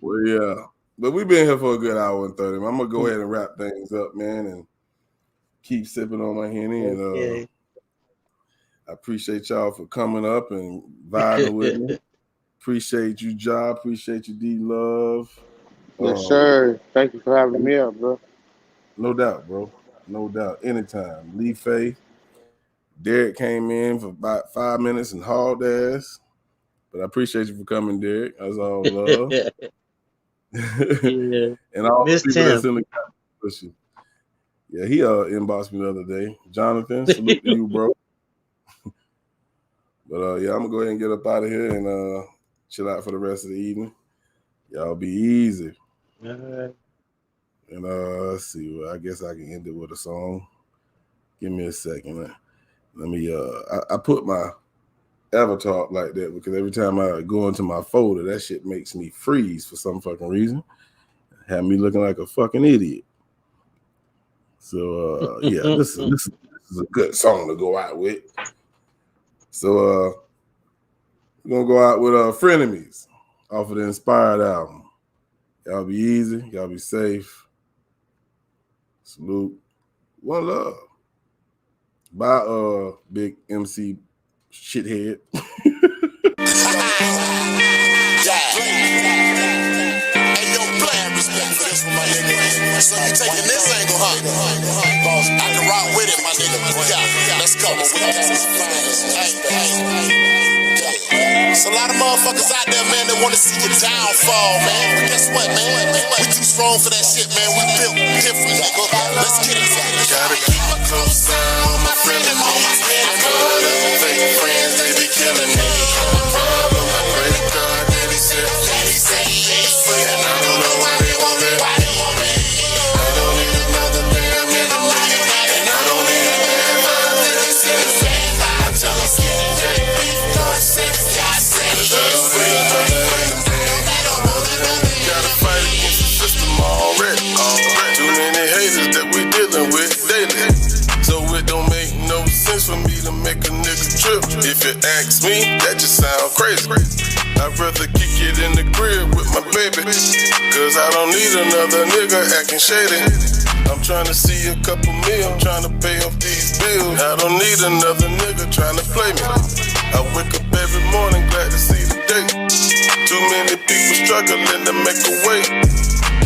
Well, yeah. But we've been here for a good hour and 30. I'm gonna go ahead and wrap things up, man, and keep sipping on my Henny. And I appreciate y'all for coming up and vibing with me. Appreciate you, Ja. Appreciate you, D-Love. Yes, sir. Thank you for having me up, bro. No doubt, bro. No doubt. Anytime. Lee Faith. Derek came in for about 5 minutes and hauled ass. But I appreciate you for coming, Derek. That's all love. And all the people that's in the competition. Yeah, he inboxed me the other day. Jonathan, salute to you, bro. But I'm gonna go ahead and get up out of here and chill out for the rest of the evening. Y'all be easy. All right. And let's see. Well, I guess I can end it with a song. Give me a second. Let me I put my avatar like that because every time I go into my folder, that shit makes me freeze for some fucking reason. Have me looking like a fucking idiot. So yeah, this is a good song to go out with. So we're gonna go out with Frenemies off of the Inspired album. Y'all be easy, y'all be safe. Salute. One love. Bye, big MC shithead. So you taking this angle, huh? I can rock with it, my nigga. Yeah, let's go. There's a lot of motherfuckers out there, man, that want to see your downfall, man. But guess what, man? We too strong for that shit, man. We built different, nigga. Let's get it. Gotta keep a close eye on my frenemies. Fake friends, they be killing me. Problem, I pray to God that he said, and I don't know why they want it. For me to make a nigga trip. If you ask me, that just sound crazy. I'd rather kick it in the crib with my baby, cause I don't need another nigga acting shady. I'm trying to see a couple meal, trying to pay off these bills. I don't need another nigga trying to play me. I wake up every morning glad to see the day. Too many people struggling to make a way.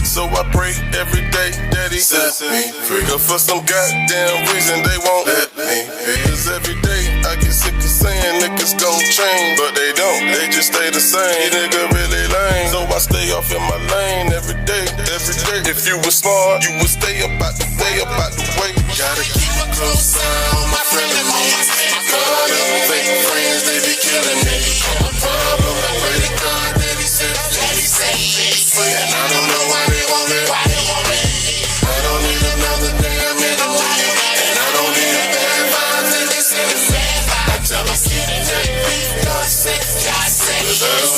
So I pray every day, Daddy set me free. For some goddamn reason they won't let me be. Cause every day I get sick of saying niggas gon' change, but they don't, they just stay the same. Nigga really lame, so I stay off in my lane every day, every day. If you was smart, you would stay up out the way. Gotta keep a close eye on my frenemies. Fake friends, they be killing me. Problem, I pray to God that he said, and I don't know why they want it. I don't need another damn enemy, and I don't need a bad mind that they say. I tell them, God said, that's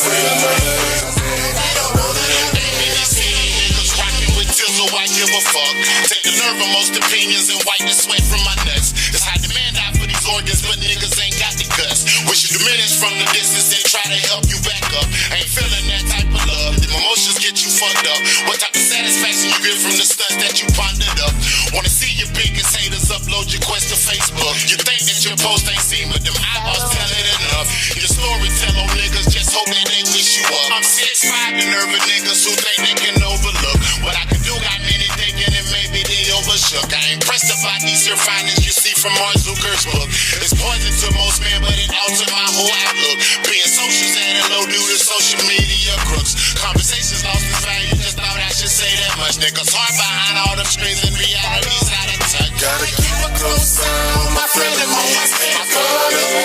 real life. They don't know that I'm niggas rocking with Tizzle, I give a fuck. Take the nerve of most opinions and wipe the sweat from my nuts. It's high demand out for these organs, but niggas ain't got the guts. Wish you diminish from the distance, they try to help you back up. Ain't feeling that type of love. Them emotions get you fucked up. What type of satisfaction you get from the stunts that you pondered up? Wanna see your biggest haters upload your quest to Facebook. You think that your post ain't seen, but them eyeballs tell it enough. Your story tell on niggas, just hope that they wish you up. I'm 6'5", the nervous niggas who think they can overlook what I can do. Got many thinking and maybe they overshook. I ain't pressed about these here findings you see from Mark Zuckerberg's book. It's poison to most men, but it altered my whole outlook. Being socials added low due to social media crooks. Conversations lost its value, just thought I should say that much. Niggas hard behind all them screens and reality's out of touch. Gotta keep a close eye on my frenemies.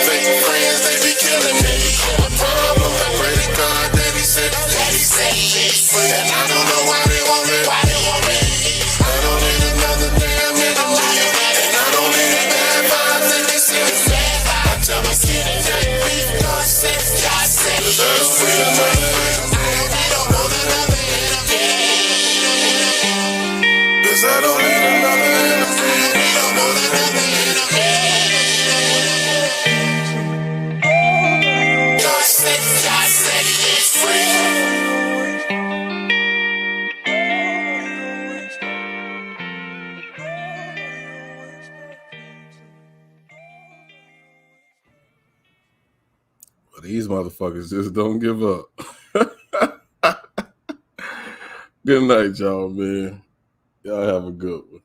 Fake friends, they be killing me. Problem, I pray to God that he said, and I don't know why they want it. I don't need another damn enemy, and I don't need a bad vibe that they say. I tell them, God said, that's real life. Cause I don't need another enemy. God said it's free. But these motherfuckers just don't give up. Good night, y'all, man. Y'all have a good one.